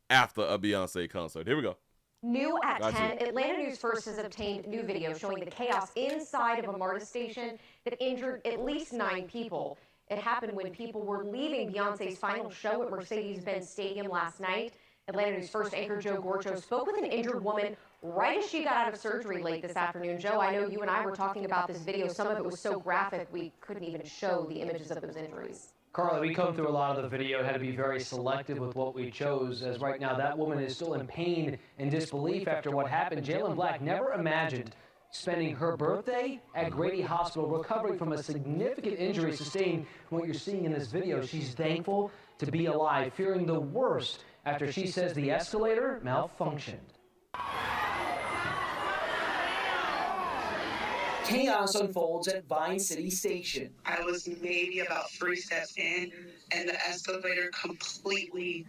after a Beyoncé concert. Here we go. New at 10, Atlanta News First has obtained new video showing the chaos inside of a MARTA station that injured at least 9 people. It happened when people were leaving Beyonce's final show at Mercedes-Benz Stadium last night. Atlanta News First anchor Joe Gorcho spoke with an injured woman right as she got out of surgery late this afternoon. Joe, I know you and I were talking about this video. Some of it was so graphic we couldn't even show the images of those injuries. Carla, we combed through a lot of the video, had to be very selective with what we chose, as right now that woman is still in pain and disbelief after what happened. Jalen Black never imagined spending her birthday at Grady Hospital, recovering from a significant injury sustained. What you're seeing in this video, she's thankful to be alive, fearing the worst after she says the escalator malfunctioned. Chaos unfolds at Vine City Station. I was maybe about 3 steps in, and the escalator completely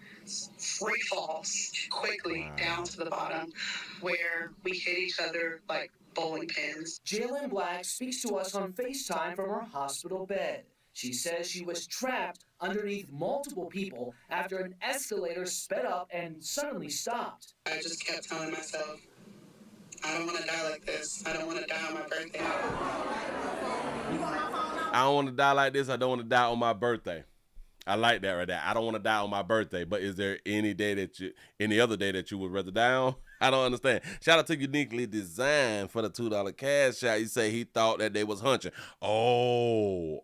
free falls quickly down to the bottom, where we hit each other like bowling pins. Jalen Black speaks to us on FaceTime from her hospital bed. She says she was trapped underneath multiple people after an escalator sped up and suddenly stopped. I just kept telling myself, I don't want to die like this. I don't want to die on my birthday. I don't want to die like this. I don't want to die on my birthday. I like that right there. I don't want to die on my birthday. But is there any other day that you would rather die on? I don't understand. Shout out to Uniquely Designed for the $2 cash shot. You say he thought that they was hunching. Oh,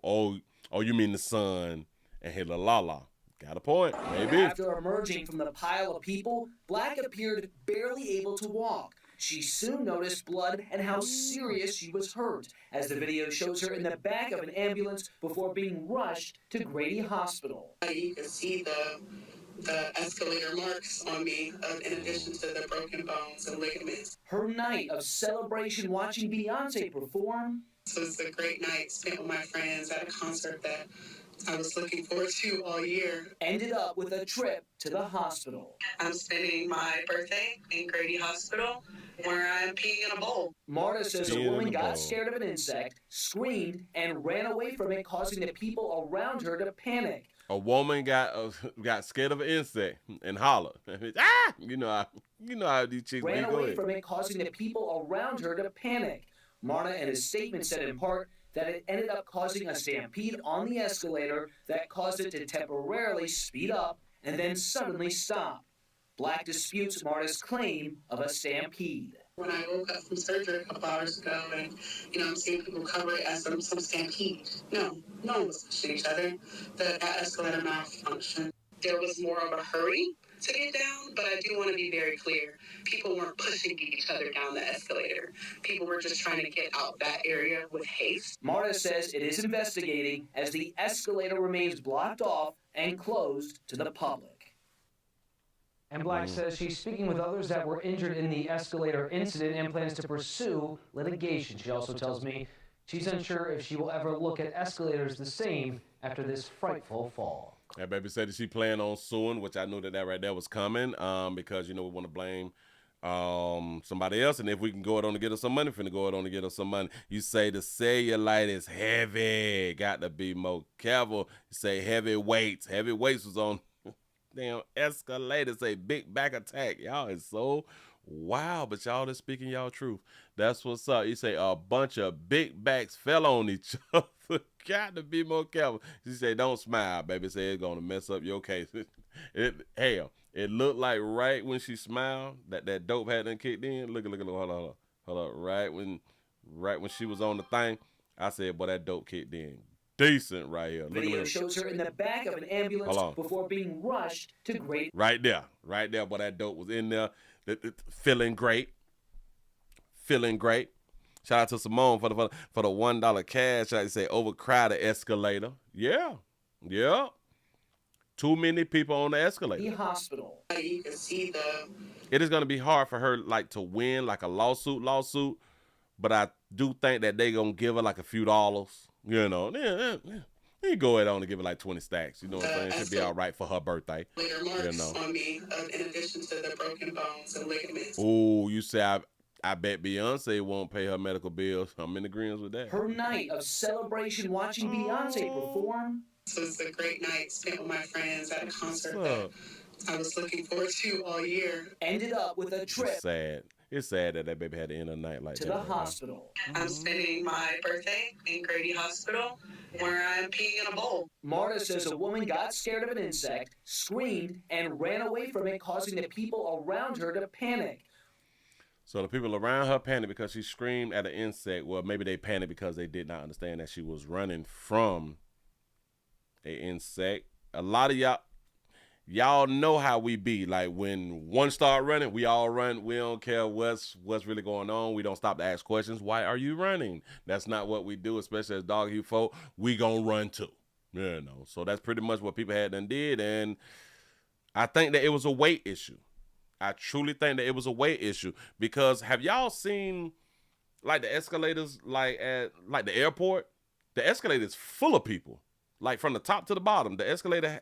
you mean the son and hit la la. Got a point, maybe. After emerging from the pile of people, Black appeared barely able to walk. She soon noticed blood and how serious she was hurt, as the video shows her in the back of an ambulance before being rushed to Grady Hospital. You can see the escalator marks on me, in addition to the broken bones and ligaments. Her night of celebration watching Beyonce perform. This was a great night spent with my friends at a concert that I was looking forward to all year. Ended up with a trip to the hospital. I'm spending my birthday in Grady Hospital, where I'm peeing in a bowl. Marta says a woman got scared of an insect, screamed, and ran away from it, causing the people around her to panic. A woman got scared of an insect and hollered. Ah! You know how these chicks ran go away ahead. from it, causing the people around her to panic. Marna in his statement said in part that it ended up causing a stampede on the escalator that caused it to temporarily speed up and then suddenly stop. Black disputes Marta's claim of a stampede. When I woke up from surgery a couple hours ago and, I'm seeing people cover it as some stampede. No one was pushing each other. That escalator malfunctioned. There was more of a hurry to get down, but I do want to be very clear. People weren't pushing each other down the escalator. People were just trying to get out that area with haste. Marta says it is investigating as the escalator remains blocked off and closed to the public. And Black says she's speaking with others that were injured in the escalator incident and plans to pursue litigation. She also tells me she's unsure if she will ever look at escalators the same after this frightful fall. That baby said that she planned on suing, which I knew that right there was coming, because, we want to blame somebody else, and if we can go it on to get us some money, finna go it on to get us some money. You say the cellulite is heavy, got to be more careful. You say heavy weights was on damn escalator, say big back attack. Y'all is so wow, but y'all is speaking y'all truth. That's what's up. You say a bunch of big backs fell on each other. Got to be more careful. She say don't smile, baby. Say it's gonna mess up your case. It looked like right when she smiled that dope hadn't kicked in. Look, hold up. Right when she was on the thing, I said, boy, that dope kicked in. Decent right here. Video shows her in the back of an ambulance before being rushed to great. Right there, boy, that dope was in there, feeling great. Shout out to Simone for the $1 cash. I say overcrowded escalator. Yeah. Too many people on the escalator. The hospital. You can see It is gonna be hard for her to win a lawsuit, but I do think that they gonna give her a few dollars. You go ahead on and give her 20 stacks. You know what I'm saying? Should be all right for her birthday. marks on me, in addition to the broken bones and ligaments. Oh, you say I bet Beyonce won't pay her medical bills. I'm in agreement with that. Her night of celebration watching Beyonce perform. This was a great night spent with my friends at a concert that I was looking forward to all year. Ended up with a trip. It's sad that baby had to end a night like that. To the hospital. I'm spending my birthday in Grady Hospital where I'm peeing in a bowl. Marta says a woman got scared of an insect, screamed, and ran away from it, causing the people around her to panic. So the people around her panicked because she screamed at an insect. Well, maybe they panicked because they did not understand that she was running from an insect. A lot of y'all know how we be. When one start running, we all run. We don't care what's really going on. We don't stop to ask questions. Why are you running? That's not what we do, especially as dog hue folk. We gonna run too. So that's pretty much what people had done did. And I think that it was a weight issue. I truly think that it was a weight issue, because have y'all seen the escalators at the airport? The escalator is full of people, from the top to the bottom. The escalator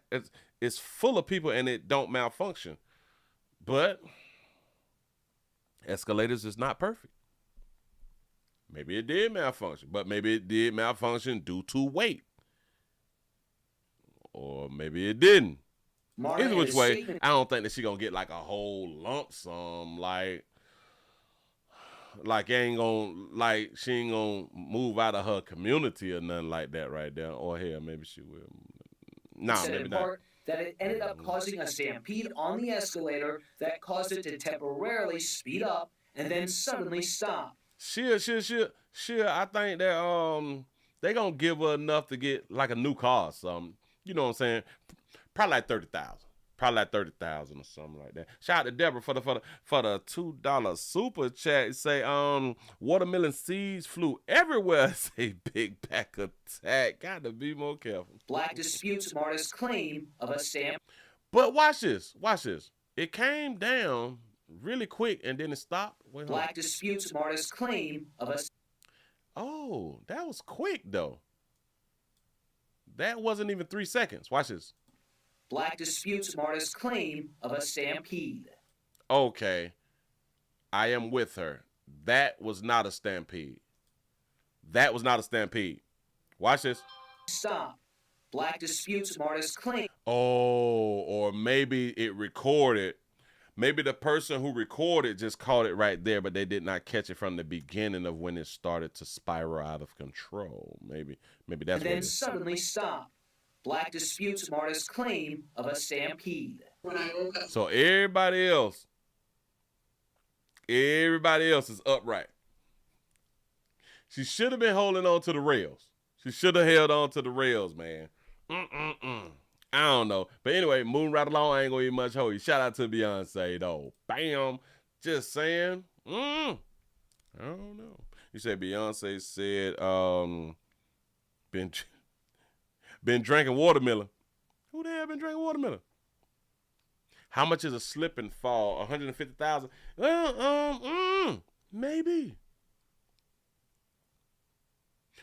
is full of people and it don't malfunction. But escalators is not perfect. Maybe it did malfunction, but maybe it did malfunction due to weight, or maybe it didn't. Either which way, I don't think that she gonna get a whole lump sum. She ain't gonna move out of her community or nothing like that right there. Or hell, maybe she will. Nah, maybe not. That it ended up causing a stampede on the escalator that caused it to temporarily speed up and then suddenly stop. Sure. I think that they gonna give her enough to get a new car or something. You know what I'm saying? Probably $30,000. Probably $30,000 or something like that. Shout out to Deborah for the $2 super chat. Say watermelon seeds flew everywhere. Say big back attack. Got to be more careful. Black disputes Marta's claim of a stamp. But watch this. It came down really quick and then it stopped. Black disputes Marta's claim of a. Oh, that was quick though. That wasn't even 3 seconds. Watch this. Black disputes Marta's claim of a stampede. Okay. I am with her. That was not a stampede. Watch this. Stop. Black disputes Marta's claim. Oh, or maybe it recorded. Maybe the person who recorded just caught it right there, but they did not catch it from the beginning of when it started to spiral out of control. Maybe that's and what then it is. suddenly stop. Black disputes Marta's claim of a stampede. When I woke up. So everybody else is upright. She should have been holding on to the rails. She should have held on to the rails, man. I don't know. But anyway, moving right along, I ain't gonna eat much holy. Shout out to Beyonce, though. Bam. Just saying. I don't know. You said Beyonce said, been drinking watermelon. Who the hell been drinking watermelon? How much is a slip and fall? 150,000? Well, maybe.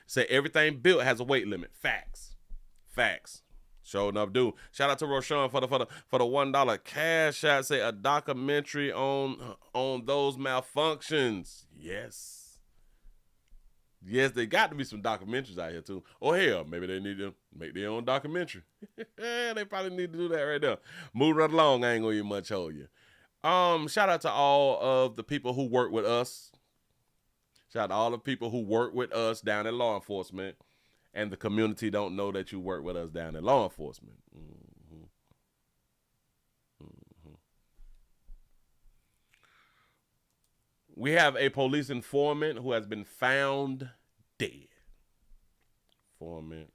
Say everything built has a weight limit. Facts. Sure enough, do. Shout out to Roshan for the $1 cash out. Say a documentary on those malfunctions. Yes, they got to be some documentaries out here too. Or hell, maybe they need to make their own documentary. They probably need to do that right now. Move right along. I ain't gonna even much hold you. Shout out to all of the people who work with us. Shout out to all the people who work with us down in law enforcement. And the community don't know that you work with us down in law enforcement. We have a police informant who has been found dead. Informant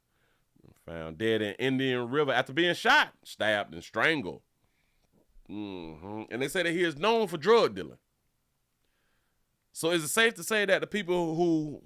found dead in Indian River after being shot, stabbed, and strangled. And they say that he is known for drug dealing. So is it safe to say that the people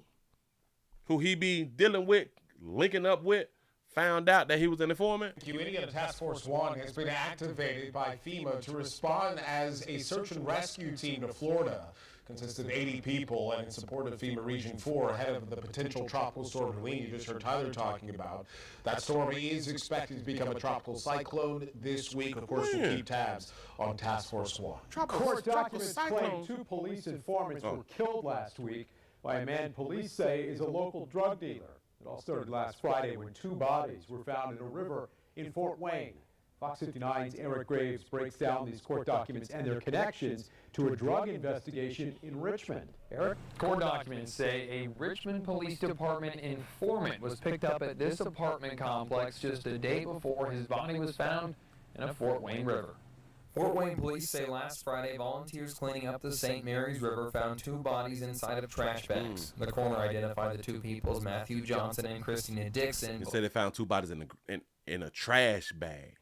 who he be dealing with, linking up with, found out that he was an informant? Indiana Task Force 1 has been activated by FEMA to respond as a search and rescue team to Florida. Consists of 80 people and in support of FEMA Region 4 ahead of the potential tropical storm Helene you just heard Tyler talking about. That storm is expected to become a tropical cyclone this week. Of course, we'll keep tabs on Task Force 1. Court documents claim 2 police informants were killed last week by a man police say is a local drug dealer. It all started last Friday when 2 bodies were found in a river in Fort Wayne. Fox 59's Eric Graves breaks down these court documents and their connections to a drug investigation in Richmond. Eric? Court documents say a Richmond Police Department informant was picked up at this apartment complex just a day before his body was found in a Fort Wayne river. Fort Wayne police say last Friday, volunteers cleaning up the St. Mary's River found 2 bodies inside of trash bags. The coroner identified the 2 people as Matthew Johnson and Christina Dixon. They said they found 2 bodies in a trash bag.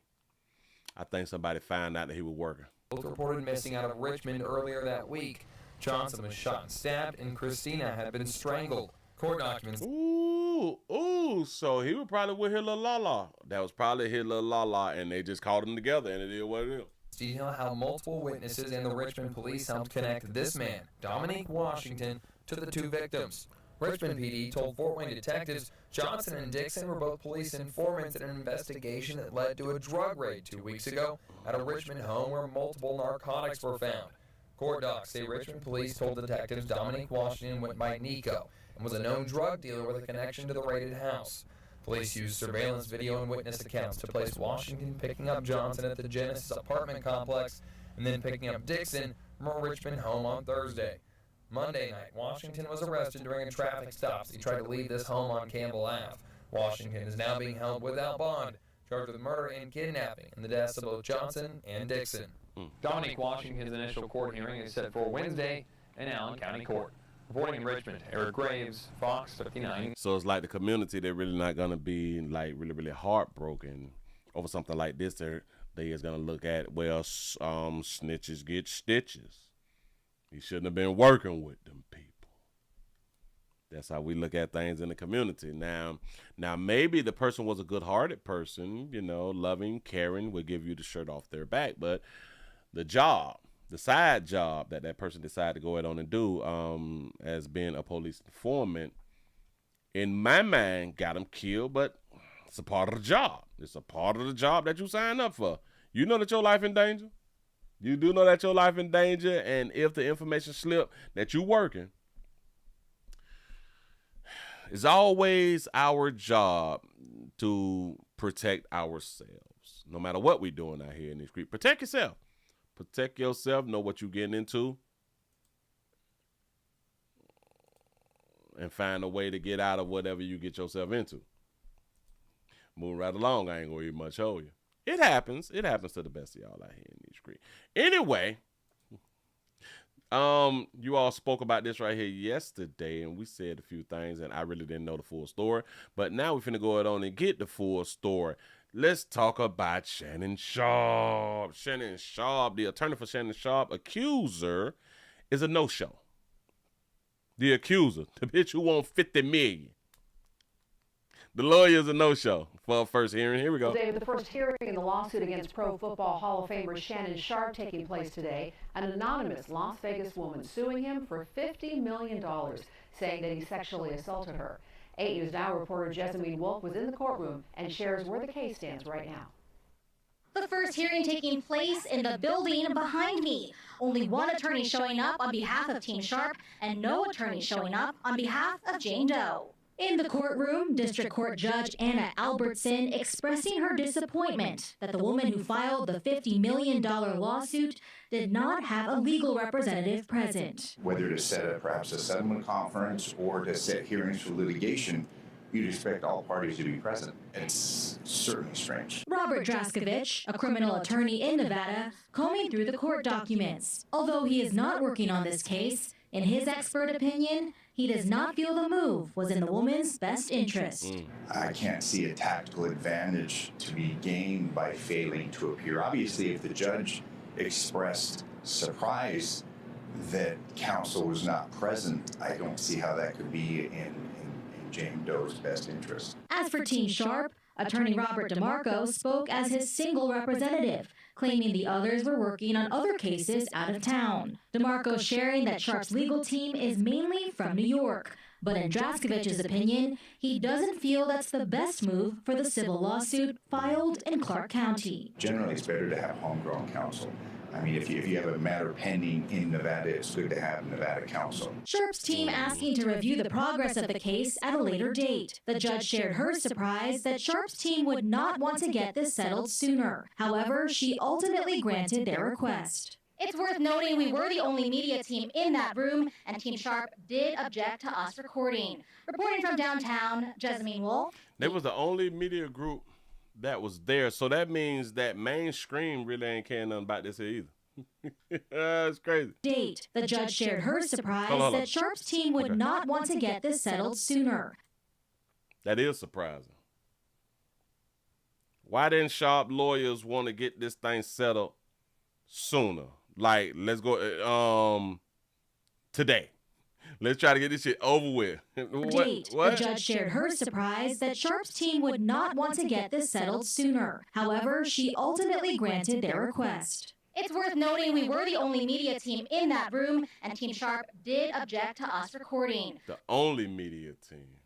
I think somebody found out that he was working. Both reported missing out of Richmond earlier that week. Johnson was shot and stabbed, and Christina had been strangled. Court documents. So he was probably with his little la-la. That was probably his little la-la, and they just called him together, and it is what it is. Detail how multiple witnesses and the Richmond police helped connect this man, Dominique Washington, to the 2 victims. Richmond PD told Fort Wayne detectives Johnson and Dixon were both police informants in an investigation that led to a drug raid 2 weeks ago at a Richmond home where multiple narcotics were found. Court docs say Richmond police told detectives Dominique Washington went by Nico and was a known drug dealer with a connection to the raided house. Police used surveillance video and witness accounts to place Washington picking up Johnson at the Genesis apartment complex and then picking up Dixon from a Richmond home on Thursday. Monday night, Washington was arrested during a traffic stop as he tried to leave this home on Campbell Ave. Washington is now being held without bond, charged with murder and kidnapping in the deaths of both Johnson and Dixon. Dominique Washington's initial court hearing is set for Wednesday in Allen County Court. Reporting in Richmond, Eric Graves, Fox 59. So it's like the community, they're really not going to be like really heartbroken over something like this. They is going to look at, well, snitches get stitches. He shouldn't have been working with them people. That's how we look at things in the community. Now maybe the person was a good-hearted person, loving, caring, would give you the shirt off their back. But the side job that person decided to go ahead on and do as being a police informant, in my mind, got him killed, but it's a part of the job. It's a part of the job that you signed up for. You know that your life in danger. You do know that your life in danger, and if the information slip that you working, It's always our job to protect ourselves. No matter what we're doing out here in the street, protect yourself. Protect yourself. Know what you're getting into. And find a way to get out of whatever you get yourself into. Moving right along, I ain't going to even much hold you. It happens. It happens to the best of y'all out here in the street. Anyway, you all spoke about this right here yesterday, and we said a few things, and I really didn't know the full story. But now we're finna go on and get the full story. Let's talk about Shannon Sharpe. Shannon Sharpe, the attorney for Shannon Sharpe, accuser, is a no-show. The accuser, the bitch who won $50 million. The lawyer is a no-show for our first hearing. Here we go. David, the first hearing in the lawsuit against Pro Football Hall of Famer Shannon Sharpe taking place today. An anonymous Las Vegas woman suing him for $50 million, saying that he sexually assaulted her. 8 News Now reporter Jessamine Wolf was in the courtroom and shares where the case stands right now. The first hearing taking place in the building behind me. Only one attorney showing up on behalf of Team Sharpe and no attorney showing up on behalf of Jane Doe. In the courtroom, District Court Judge Anna Albertson expressing her disappointment that the woman who filed the $50 million lawsuit did not have a legal representative present. Whether to set up perhaps a settlement conference or to set hearings for litigation, you'd expect all parties to be present. It's certainly strange. Robert Draskovich, a criminal attorney in Nevada, combing through the court documents. Although he is not working on this case, in his expert opinion, he does not feel the move was in the woman's best interest. I can't see a tactical advantage to be gained by failing to appear. Obviously, if the judge expressed surprise that counsel was not present, I don't see how that could be in Jane Doe's best interest. As for Team Sharpe, attorney Robert DeMarco spoke as his single representative, claiming the others were working on other cases out of town. DeMarco sharing that Sharpe's legal team is mainly from New York, but in Draskovich's opinion, he doesn't feel that's the best move for the civil lawsuit filed in Clark County. Generally, it's better to have homegrown counsel. I mean, if you have a matter pending in Nevada, it's good to have Nevada counsel. Sharpe's team asking to review the progress of the case at a later date. The judge shared her surprise that Sharpe's team would not want to get this settled sooner. However, she ultimately granted their request. It's worth noting we were the only media team in that room, and Team Sharpe did object to us recording. Reporting from downtown, Jessamine Wolf. They was the only media group that was there, so that means that mainstream really ain't caring nothing about this here either. That's crazy. Date. The judge shared her surprise that Sharpe's team would not want to get this settled sooner. That is surprising. Why didn't Sharpe lawyers want to get this thing settled sooner? Like, let's go today. Let's try to get this shit over with. Date. The judge shared her surprise that Sharpe's team would not want to get this settled sooner. However, she ultimately granted their request. It's worth noting we were the only media team in that room, and Team Sharpe did object to us recording. The only media team.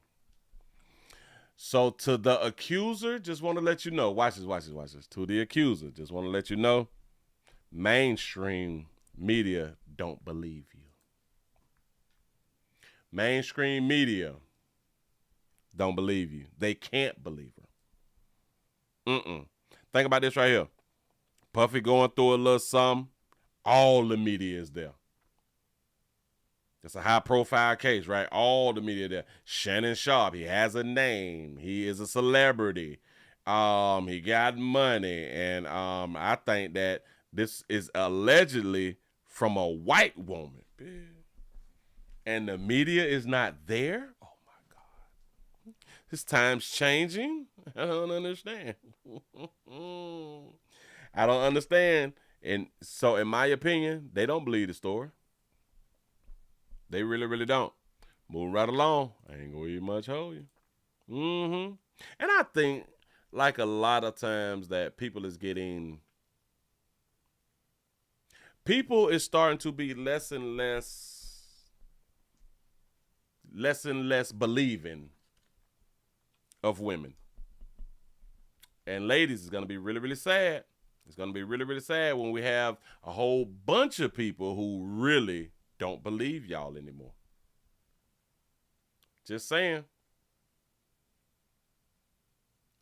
So to the accuser, just want to let you know, watch this. To the accuser, just want to let you know, mainstream media don't believe you. Mainstream media don't believe you. They can't believe her. Think about this right here. Puffy going through a little something. All the media is there. It's a high-profile case, right? All the media there. Shannon Sharpe, he has a name. He is a celebrity. He got money. And I think that this is allegedly from a white woman. And the media is not there? Oh, my God. This time's changing? I don't understand. I don't understand. And so, in my opinion, they don't believe the story. They really, really don't. Moving right along. I ain't going to eat much hold you. And I think, like a lot of times, that people is starting to be less and less believing of women. And ladies, it's going to be really, really sad. It's going to be really, really sad when we have a whole bunch of people who really don't believe y'all anymore. Just saying.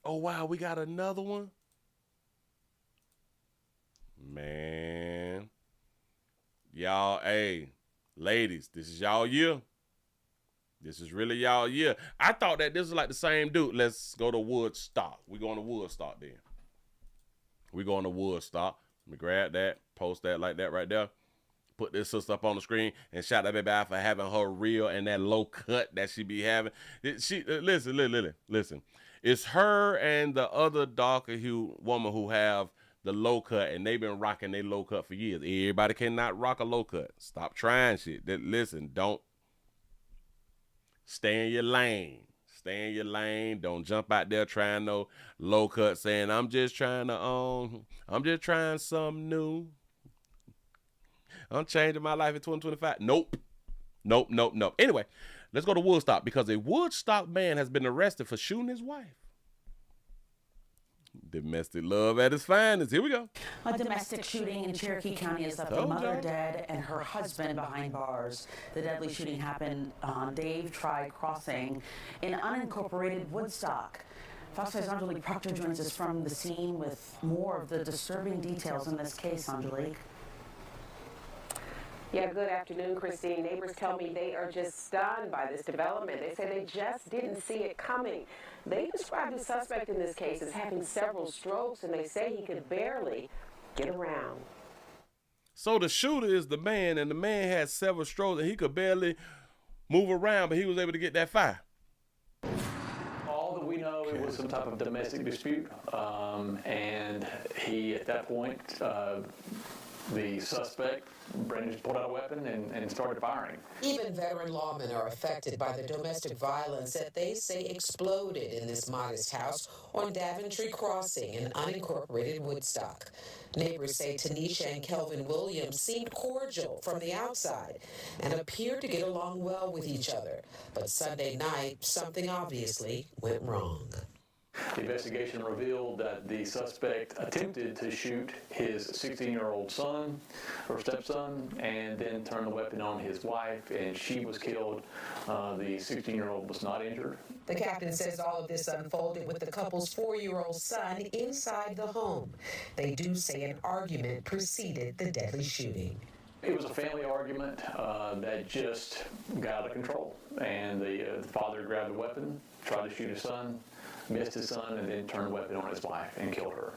Oh, wow, we got another one? Man. Y'all, hey, ladies, this is y'all year. This is really y'all year. I thought that this was like the same dude. Let's go to Woodstock. We going to Woodstock then. We going to Woodstock. Let me grab that, post that like that right there. Put this sister up on the screen and shout that baby out for having her reel and that low cut that she be having. Listen. It's her and the other darker hue woman who have the low cut, and they've been rocking their low cut for years. Everybody cannot rock a low cut. Stop trying shit. Listen, don't. Stay in your lane. Stay in your lane. Don't jump out there trying no low cut saying, I'm just trying something new. I'm changing my life in 2025. Nope. Anyway, let's go to Woodstock because a Woodstock man has been arrested for shooting his wife. Domestic love at its finest. Here we go. A domestic shooting in Cherokee County has left a mother dead and her husband behind bars. The deadly shooting happened on Dave Tri Crossing in unincorporated Woodstock. Fox 5's Angelique Proctor joins us from the scene with more of the disturbing details in this case. Angelique. Yeah, good afternoon, Christine. Neighbors tell me they are just stunned by this development. They say they just didn't see it coming. They describe the suspect in this case as having several strokes, and they say he could barely get around. So the shooter is the man, and the man had several strokes, and he could barely move around, but he was able to get that fire. All that we know, it was some type of domestic dispute, and he, at that point, the suspect pulled out a weapon and started firing. Even veteran lawmen are affected by the domestic violence that they say exploded in this modest house on Daventry Crossing in unincorporated Woodstock. Neighbors say Tanisha and Kelvin Williams seemed cordial from the outside and appeared to get along well with each other. But Sunday night, something obviously went wrong. The investigation revealed that the suspect attempted to shoot his 16-year-old son, or stepson, and then turned the weapon on his wife, and she was killed. The 16-year-old was not injured. The captain says all of this unfolded with the couple's 4-year-old son inside the home. They do say an argument preceded the deadly shooting. It was a family argument that just got out of control, and the father grabbed the weapon, tried to shoot his son, missed his son, and then turned the weapon on his wife and killed her.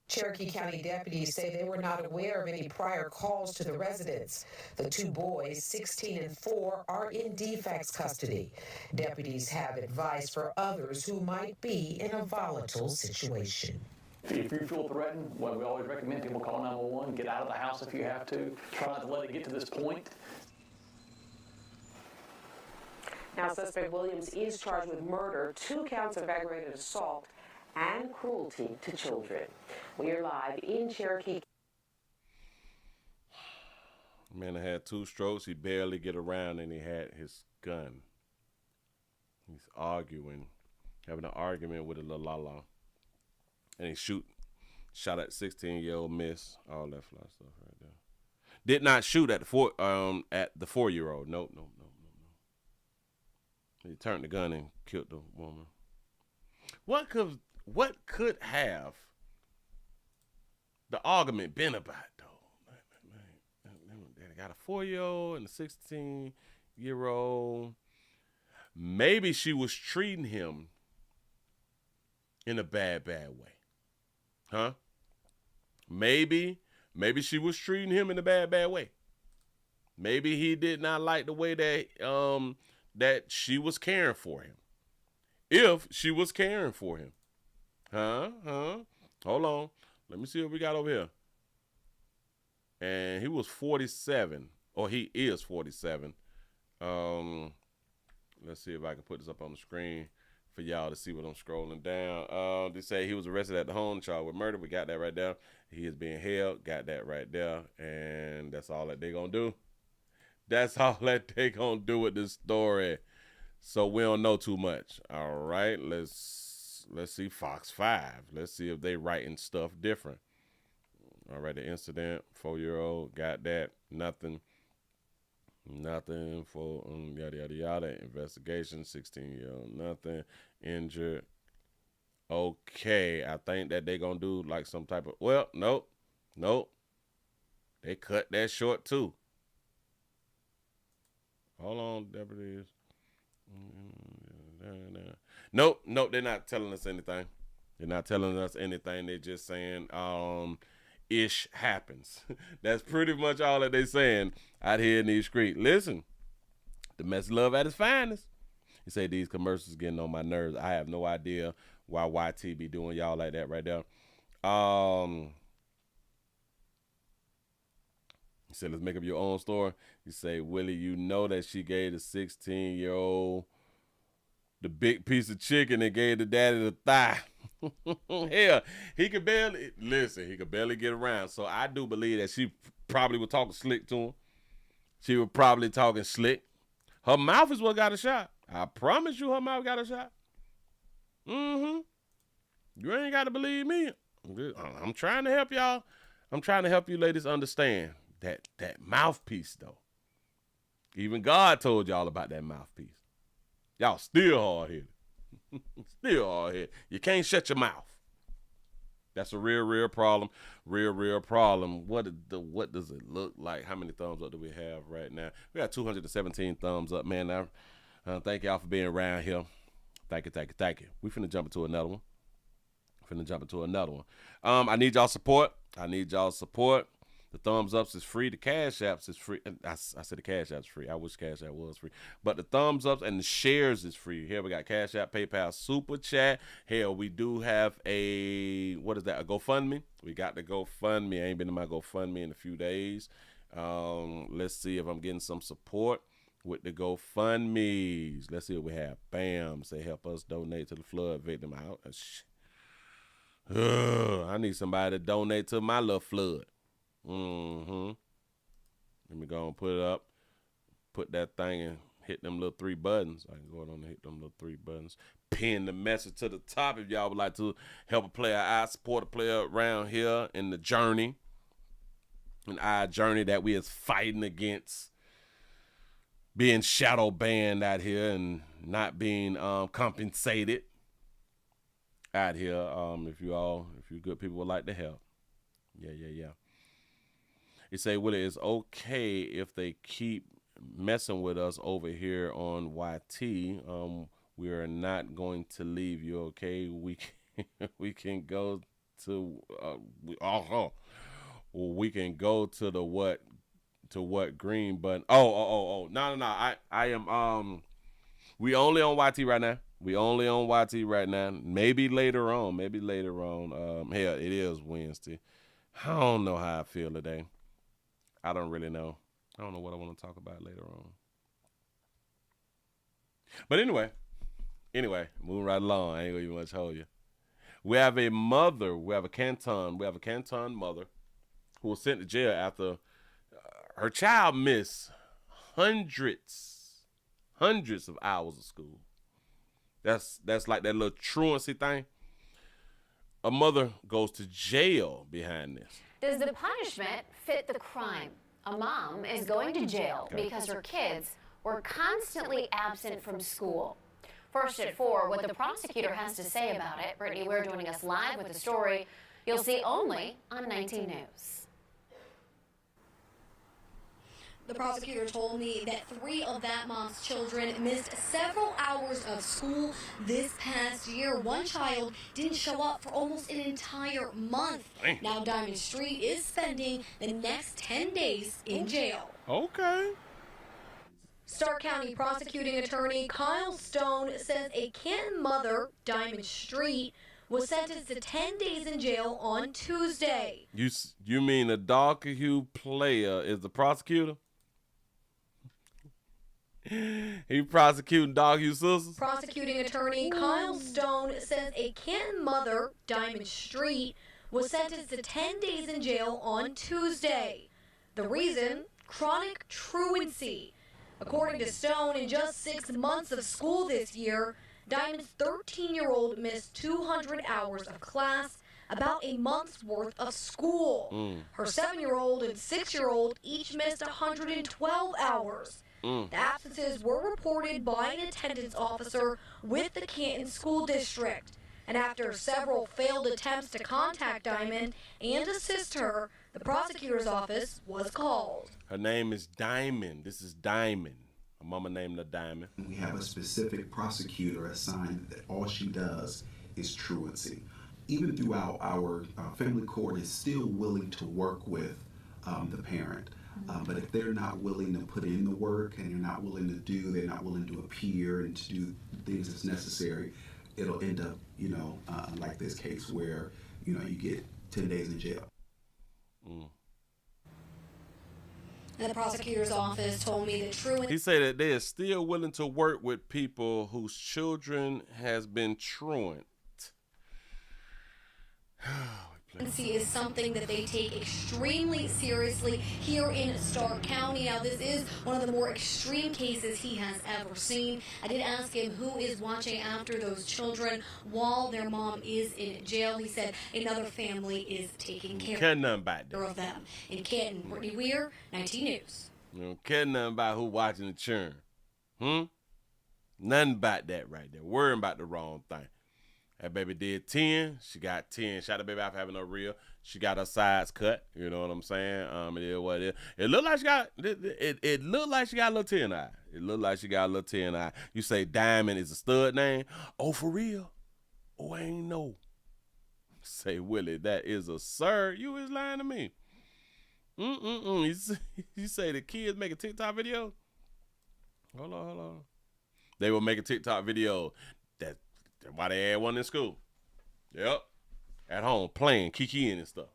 Cherokee County deputies say they were not aware of any prior calls to the residents. The two boys, 16 and 4, are in defects custody. Deputies have advice for others who might be in a volatile situation. If you feel threatened, well, we always recommend people call 911, get out of the house if you have to. Try not to let it get to this point. Now, suspect Williams is charged with murder, 2 counts of aggravated assault, and cruelty to children. We are live in Cherokee. Man had 2 strokes. He barely get around, and he had his gun. He's arguing, having an argument with a lala. And he shot at 16-year-old miss, all that fly stuff right there. Did not shoot at the 4-year-old. Nope. He turned the gun and killed the woman. What could have the argument been about, though? They got a 4-year-old and a 16-year-old. Maybe she was treating him in a bad way. Huh? Maybe she was treating him in a bad way. Maybe he did not like the way that she was caring for him. If she was caring for him. Huh? Hold on. Let me see what we got over here. And he was 47. Or he is 47. Let's see if I can put this up on the screen for y'all to see what I'm scrolling down. They say he was arrested at the home, charged with murder. We got that right there. He is being held. Got that right there. And that's all that they gonna do. That's all that they gonna do with this story. So we don't know too much. All right, let's see Fox 5. Let's see if they writing stuff different. All right, the incident, 4-year-old, got that. Nothing for yada yada yada. Investigation, 16-year-old, nothing. Injured. okay, I think that they gonna do like some type of, well, nope. They cut that short too. Hold on, deputies. Nope, they're not telling us anything. They're just saying, ish happens. That's pretty much all that they're saying out here in these streets. Listen, domestic love at its finest. You say these commercials getting on my nerves. I have no idea why YT be doing y'all like that right there. You said, let's make up your own story. You say, Willie, you know that she gave the 16-year-old the big piece of chicken and gave the daddy the thigh. Hell, he could barely get around. So I do believe that she probably was talking slick to him. She was probably talking slick. Her mouth is what got a shot. I promise you her mouth got a shot. You ain't got to believe me. I'm trying to help y'all. I'm trying to help you ladies understand that mouthpiece, though. Even God told y'all about that mouthpiece. Y'all still hard-headed. Still hard-headed. You can't shut your mouth. That's a real problem. Real problem. What does it look like? How many thumbs up do we have right now? We got 217 thumbs up, man. Thank y'all for being around here. Thank you. We finna jump into another one. I need y'all support. The thumbs ups is free. The Cash Apps is free. I said the Cash App's free. I wish Cash App was free. But the thumbs ups and the shares is free. Here we got Cash App, PayPal, Super Chat. Hell, we do have a GoFundMe. We got the GoFundMe. I ain't been to my GoFundMe in a few days. Let's see if I'm getting some support with the GoFundMes. Let's see what we have. Bam. Say help us donate to the flood victim. I need somebody to donate to my little flood. Let me go and put it up. Put that thing and hit them little 3 buttons. I can go on and hit them little 3 buttons. Pin the message to the top if y'all would like to help a player. I support a player around here in the journey. In our journey that we is fighting against being shadow banned out here and not being compensated out here. If you good people would like to help. Yeah. You say, Willie, it's okay if they keep messing with us over here on YT. We are not going to leave you, okay? We can go to we can go to the what green button. No. I am we only on YT right now. Maybe later on. Hell, it is Wednesday. I don't know how I feel today. I don't really know. I don't know what I want to talk about later on. But anyway, moving right along. I ain't gonna even much hold you. We have a mother. We have a Canton mother who was sent to jail after her child missed hundreds of hours of school. That's like that little truancy thing. A mother goes to jail behind this. Does the punishment fit the crime? A mom is going to jail because her kids were constantly absent from school. First at 4, what the prosecutor has to say about it. Brittany, we're joining us live with the story you'll see only on 19 News. The prosecutor told me that 3 of that mom's children missed several hours of school this past year. One child didn't show up for almost an entire month. Dang. Now Diamond Street is spending the next 10 days in jail. Okay. Stark County prosecuting attorney Kyle Stone says a Canton mother, Diamond Street, was sentenced to 10 days in jail on Tuesday. You mean the darker hue player is the prosecutor? He prosecuting dog hue sisters? Prosecuting attorney Kyle Stone says a Canton mother, Diamond Street, was sentenced to 10 days in jail on Tuesday. The reason? Chronic truancy. According to Stone, in just 6 months of school this year, Diamond's 13-year-old missed 200 hours of class, about a month's worth of school. Her 7-year-old and 6-year-old each missed 112 hours. The absences were reported by an attendance officer with the Canton School District. And after several failed attempts to contact Diamond and assist her, the prosecutor's office was called. Her name is Diamond. This is Diamond. Her mama named her Diamond. We have a specific prosecutor assigned that all she does is truancy. Even throughout our family court is still willing to work with the parent. But if they're not willing to put in the work and they're not willing to appear and to do things that's necessary, it'll end up, like this case where, you get 10 days in jail. And the prosecutor's office told me that truancy. He said that they are still willing to work with people whose children has been truant. Is something that they take extremely seriously here in Stark County. Now, this is one of the more extreme cases he has ever seen. I did ask him who is watching after those children while their mom is in jail. He said another family is taking care of them. In Canton, Brittany Weir, 19 News. You don't care nothing about who watching the children. Nothing about that right there. Worrying about the wrong thing. That baby did 10. She got 10. Shout out baby out for having her real. She got her sides cut. You know what I'm saying? It is what it is. It looked like she got it looked like she got a little 10 eye. It looked like she got a little 10 eye. You say Diamond is a stud name? Oh, for real? Oh, I ain't know. Say, Willie, that is a sir. You is lying to me. You say the kids make a TikTok video? Hold on. They will make a TikTok video. That's why they had one in school. Yep. At home, playing, kikiing and stuff.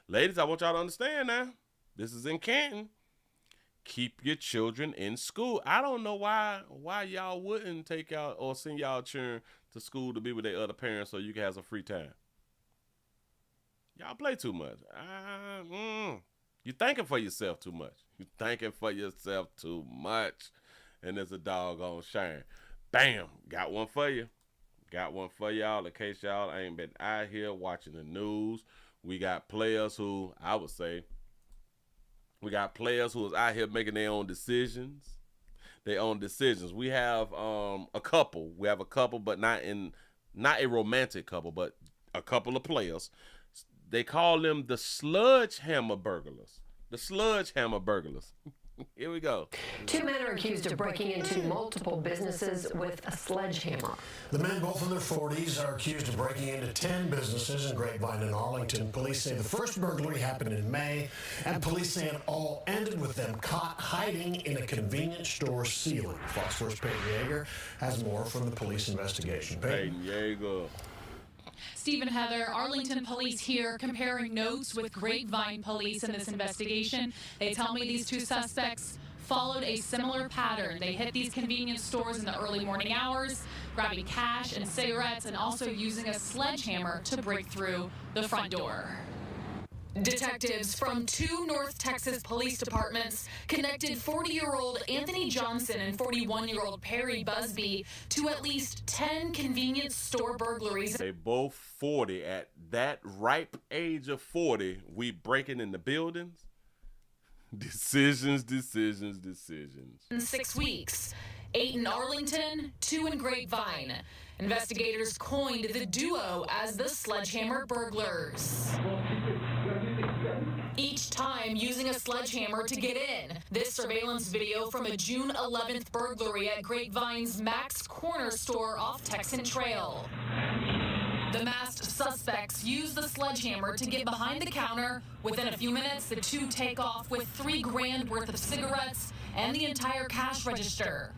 Ladies, I want y'all to understand now. This is in Canton. Keep your children in school. I don't know why y'all wouldn't take y'all or send y'all children to school to be with their other parents so you can have some free time. Y'all play too much. You're thinking for yourself too much. And there's a doggone shame. Bam, got one for you. Got one for y'all in case y'all ain't been out here watching the news. We got players who, I would say, is out here making their own decisions. We have a couple. We have a couple, but not a romantic couple, but a couple of players. They call them the Sledgehammer burglars. Here we go. 2 men are accused of breaking into multiple businesses with a sledgehammer. The men, both in their 40s, are accused of breaking into 10 businesses in Grapevine and Arlington. Police say the first burglary happened in May, and police say it all ended with them caught hiding in a convenience store ceiling. Fox 4's Peyton Yeager has more from the police investigation. Peyton Yeager. Steve and Heather, Arlington police here comparing notes with Grapevine police in this investigation. They tell me these two suspects followed a similar pattern. They hit these convenience stores in the early morning hours, grabbing cash and cigarettes, and also using a sledgehammer to break through the front door. Detectives from 2 North Texas police departments connected 40-year-old Anthony Johnson and 41-year-old Perry Busby to at least 10 convenience store burglaries. They both 40. At that ripe age of 40, we breaking in the buildings. Decisions. In 6 weeks, 8 in Arlington, 2 in Grapevine. Investigators coined the duo as the Sledgehammer burglars. Each time using a sledgehammer to get in. This surveillance video from a June 11th burglary at Grapevine's Max Corner store off Texan Trail. The masked suspects use the sledgehammer to get behind the counter. Within a few minutes, the two take off with $3 grand worth of cigarettes and the entire cash register.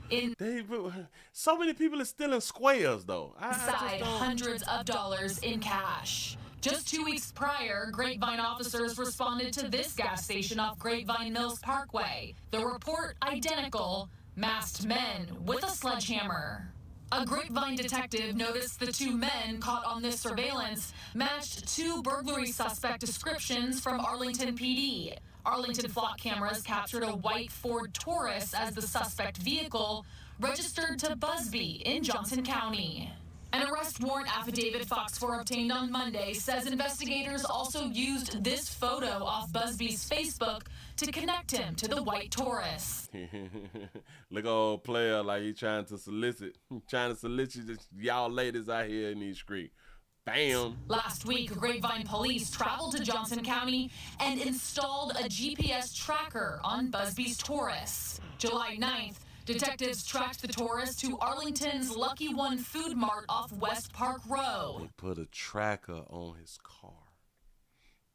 So many people are stealing squares, though. Inside hundreds of dollars in cash. Just 2 weeks prior, Grapevine officers responded to this gas station off Grapevine Mills Parkway. The report identical, masked men with a sledgehammer. A Grapevine detective noticed the 2 men caught on this surveillance matched 2 burglary suspect descriptions from Arlington PD. Arlington flock cameras captured a white Ford Taurus as the suspect vehicle, registered to Busby in Johnson County. An arrest warrant affidavit Fox 4 obtained on Monday says investigators also used this photo off Busby's Facebook to connect him to the white Taurus. Look, old player, like he trying to solicit y'all ladies out here in these streets. Bam. Last week, Grapevine police traveled to Johnson County and installed a GPS tracker on Busby's Taurus. July 9th, detectives tracked the Taurus to Arlington's Lucky One Food Mart off West Park Row. They put a tracker on his car.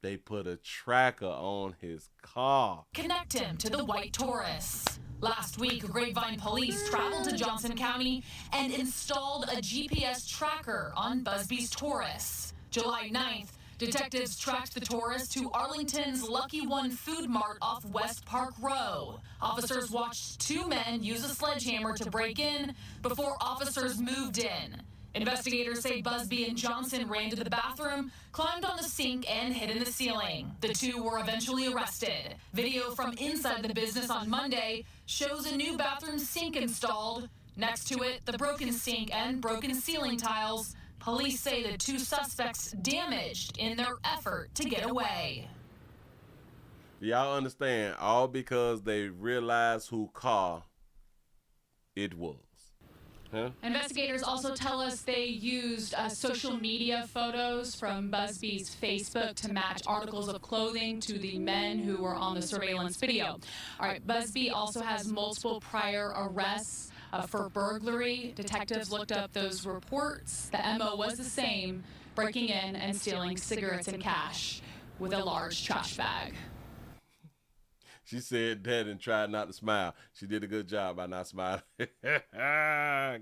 They put a tracker on his car. Connect him to the white Taurus. Last week, Grapevine police traveled to Johnson County and installed a GPS tracker on Busby's Taurus. July 9th, detectives tracked the Taurus to Arlington's Lucky One Food Mart off West Park Row. Officers watched two men use a sledgehammer to break in before officers moved in. Investigators say Busby and Johnson ran to the bathroom, climbed on the sink, and hid in the ceiling. The two were eventually arrested. Video from inside the business on Monday shows a new bathroom sink installed. Next to it, the broken sink and broken ceiling tiles. Police say the two suspects damaged in their effort to get away. Y'all understand, all because they realized who car it was. Huh? Investigators also tell us they used social media photos from Busby's Facebook to match articles of clothing to the men who were on the surveillance video. All right, Busby also has multiple prior arrests for burglary. Detectives looked up those reports. The MO was the same, breaking in and stealing cigarettes and cash with a large trash bag. She said that and tried not to smile. She did a good job by not smiling.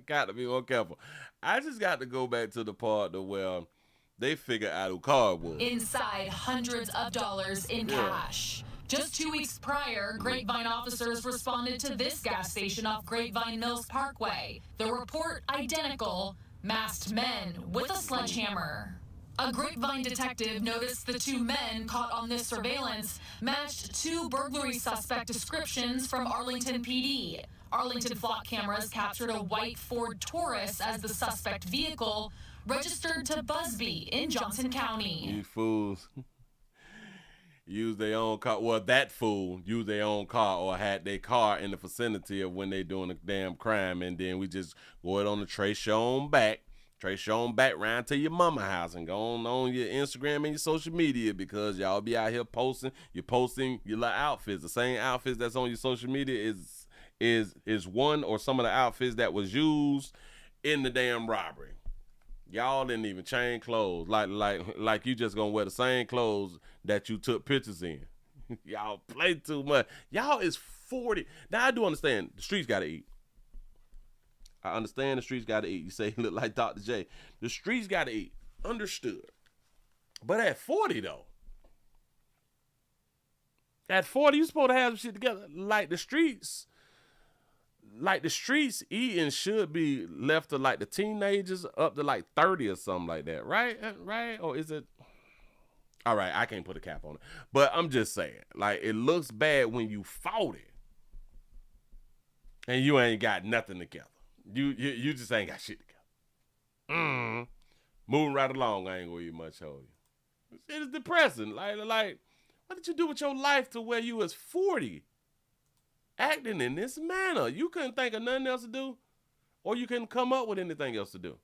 Got to be more careful. I just got to go back to the part where they figured out who car it was. Inside, hundreds of dollars in cash. Just 2 weeks prior, Grapevine officers responded to this gas station off Grapevine Mills Parkway. The report identical, masked men with a sledgehammer. A Grapevine detective noticed the two men caught on this surveillance matched two burglary suspect descriptions from Arlington PD. Arlington flock cameras captured a white Ford Taurus as the suspect vehicle, registered to Busby in Johnson County. You fools. Use their own car. Well, that fool used their own car or had their car in the vicinity of when they doing a damn crime, and then we just go it on the trace on back. Trace on back round to your mama house and go on your Instagram and your social media, because y'all be out here posting. You're posting your little outfits. The same outfits that's on your social media is one or some of the outfits that was used in the damn robbery. Y'all didn't even change clothes. Like you just gonna wear the same clothes that you took pictures in. Y'all play too much. Y'all is 40. Now I do understand the streets gotta eat. I understand the streets got to eat. You say you look like Dr. J. The streets got to eat. Understood. But at 40, though. At 40, you supposed to have some shit together. Like the streets eating should be left to like the teenagers up to like 30 or something like that. Right? Right? Or is it? All right, I can't put a cap on it. But I'm just saying. Like, it looks bad when you 40. And you ain't got nothing together. You just ain't got shit together. Moving right along, I ain't gonna eat much of you. It's depressing. Like, what did you do with your life to where you was 40 acting in this manner? You couldn't think of nothing else to do, or you couldn't come up with anything else to do.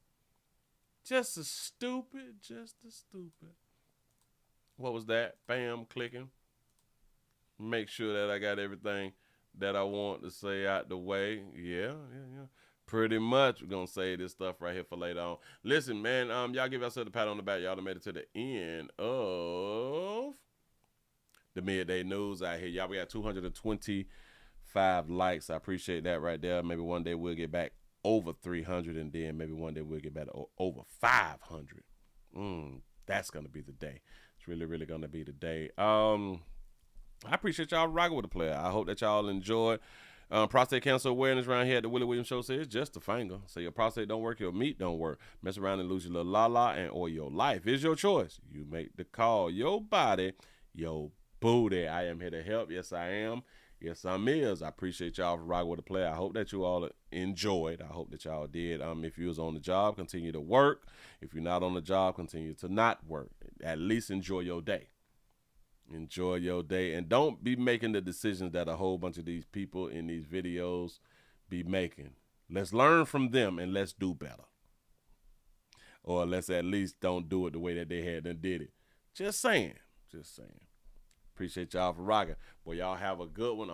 Just as stupid. What was that? Bam, clicking. Make sure that I got everything that I want to say out the way. Yeah. Pretty much, we're going to save this stuff right here for later on. Listen, man, y'all give yourself a pat on the back. Y'all done made it to the end of the Midday News out here. Y'all, we got 225 likes. I appreciate that right there. Maybe one day we'll get back over 300, and then maybe one day we'll get back over 500. That's going to be the day. It's really, really going to be the day. I appreciate y'all rocking with the player. I hope that y'all enjoyed. Prostate cancer awareness around here at the Willie Williams Show says just a finger. So your prostate don't work, your meat don't work. Mess around and lose your little la-la and or your life. It's your choice. You make the call. Your body, your booty. I am here to help. Yes, I am. Yes, I'm is. I appreciate y'all for rocking with the play. I hope that you all enjoyed. I hope that y'all did. If you was on the job, continue to work. If you're not on the job, continue to not work. At least enjoy your day. Enjoy your day. And don't be making the decisions that a whole bunch of these people in these videos be making. Let's learn from them and let's do better. Or let's at least don't do it the way that they had and did it. Just saying. Just saying. Appreciate y'all for rocking. Boy, y'all have a good one.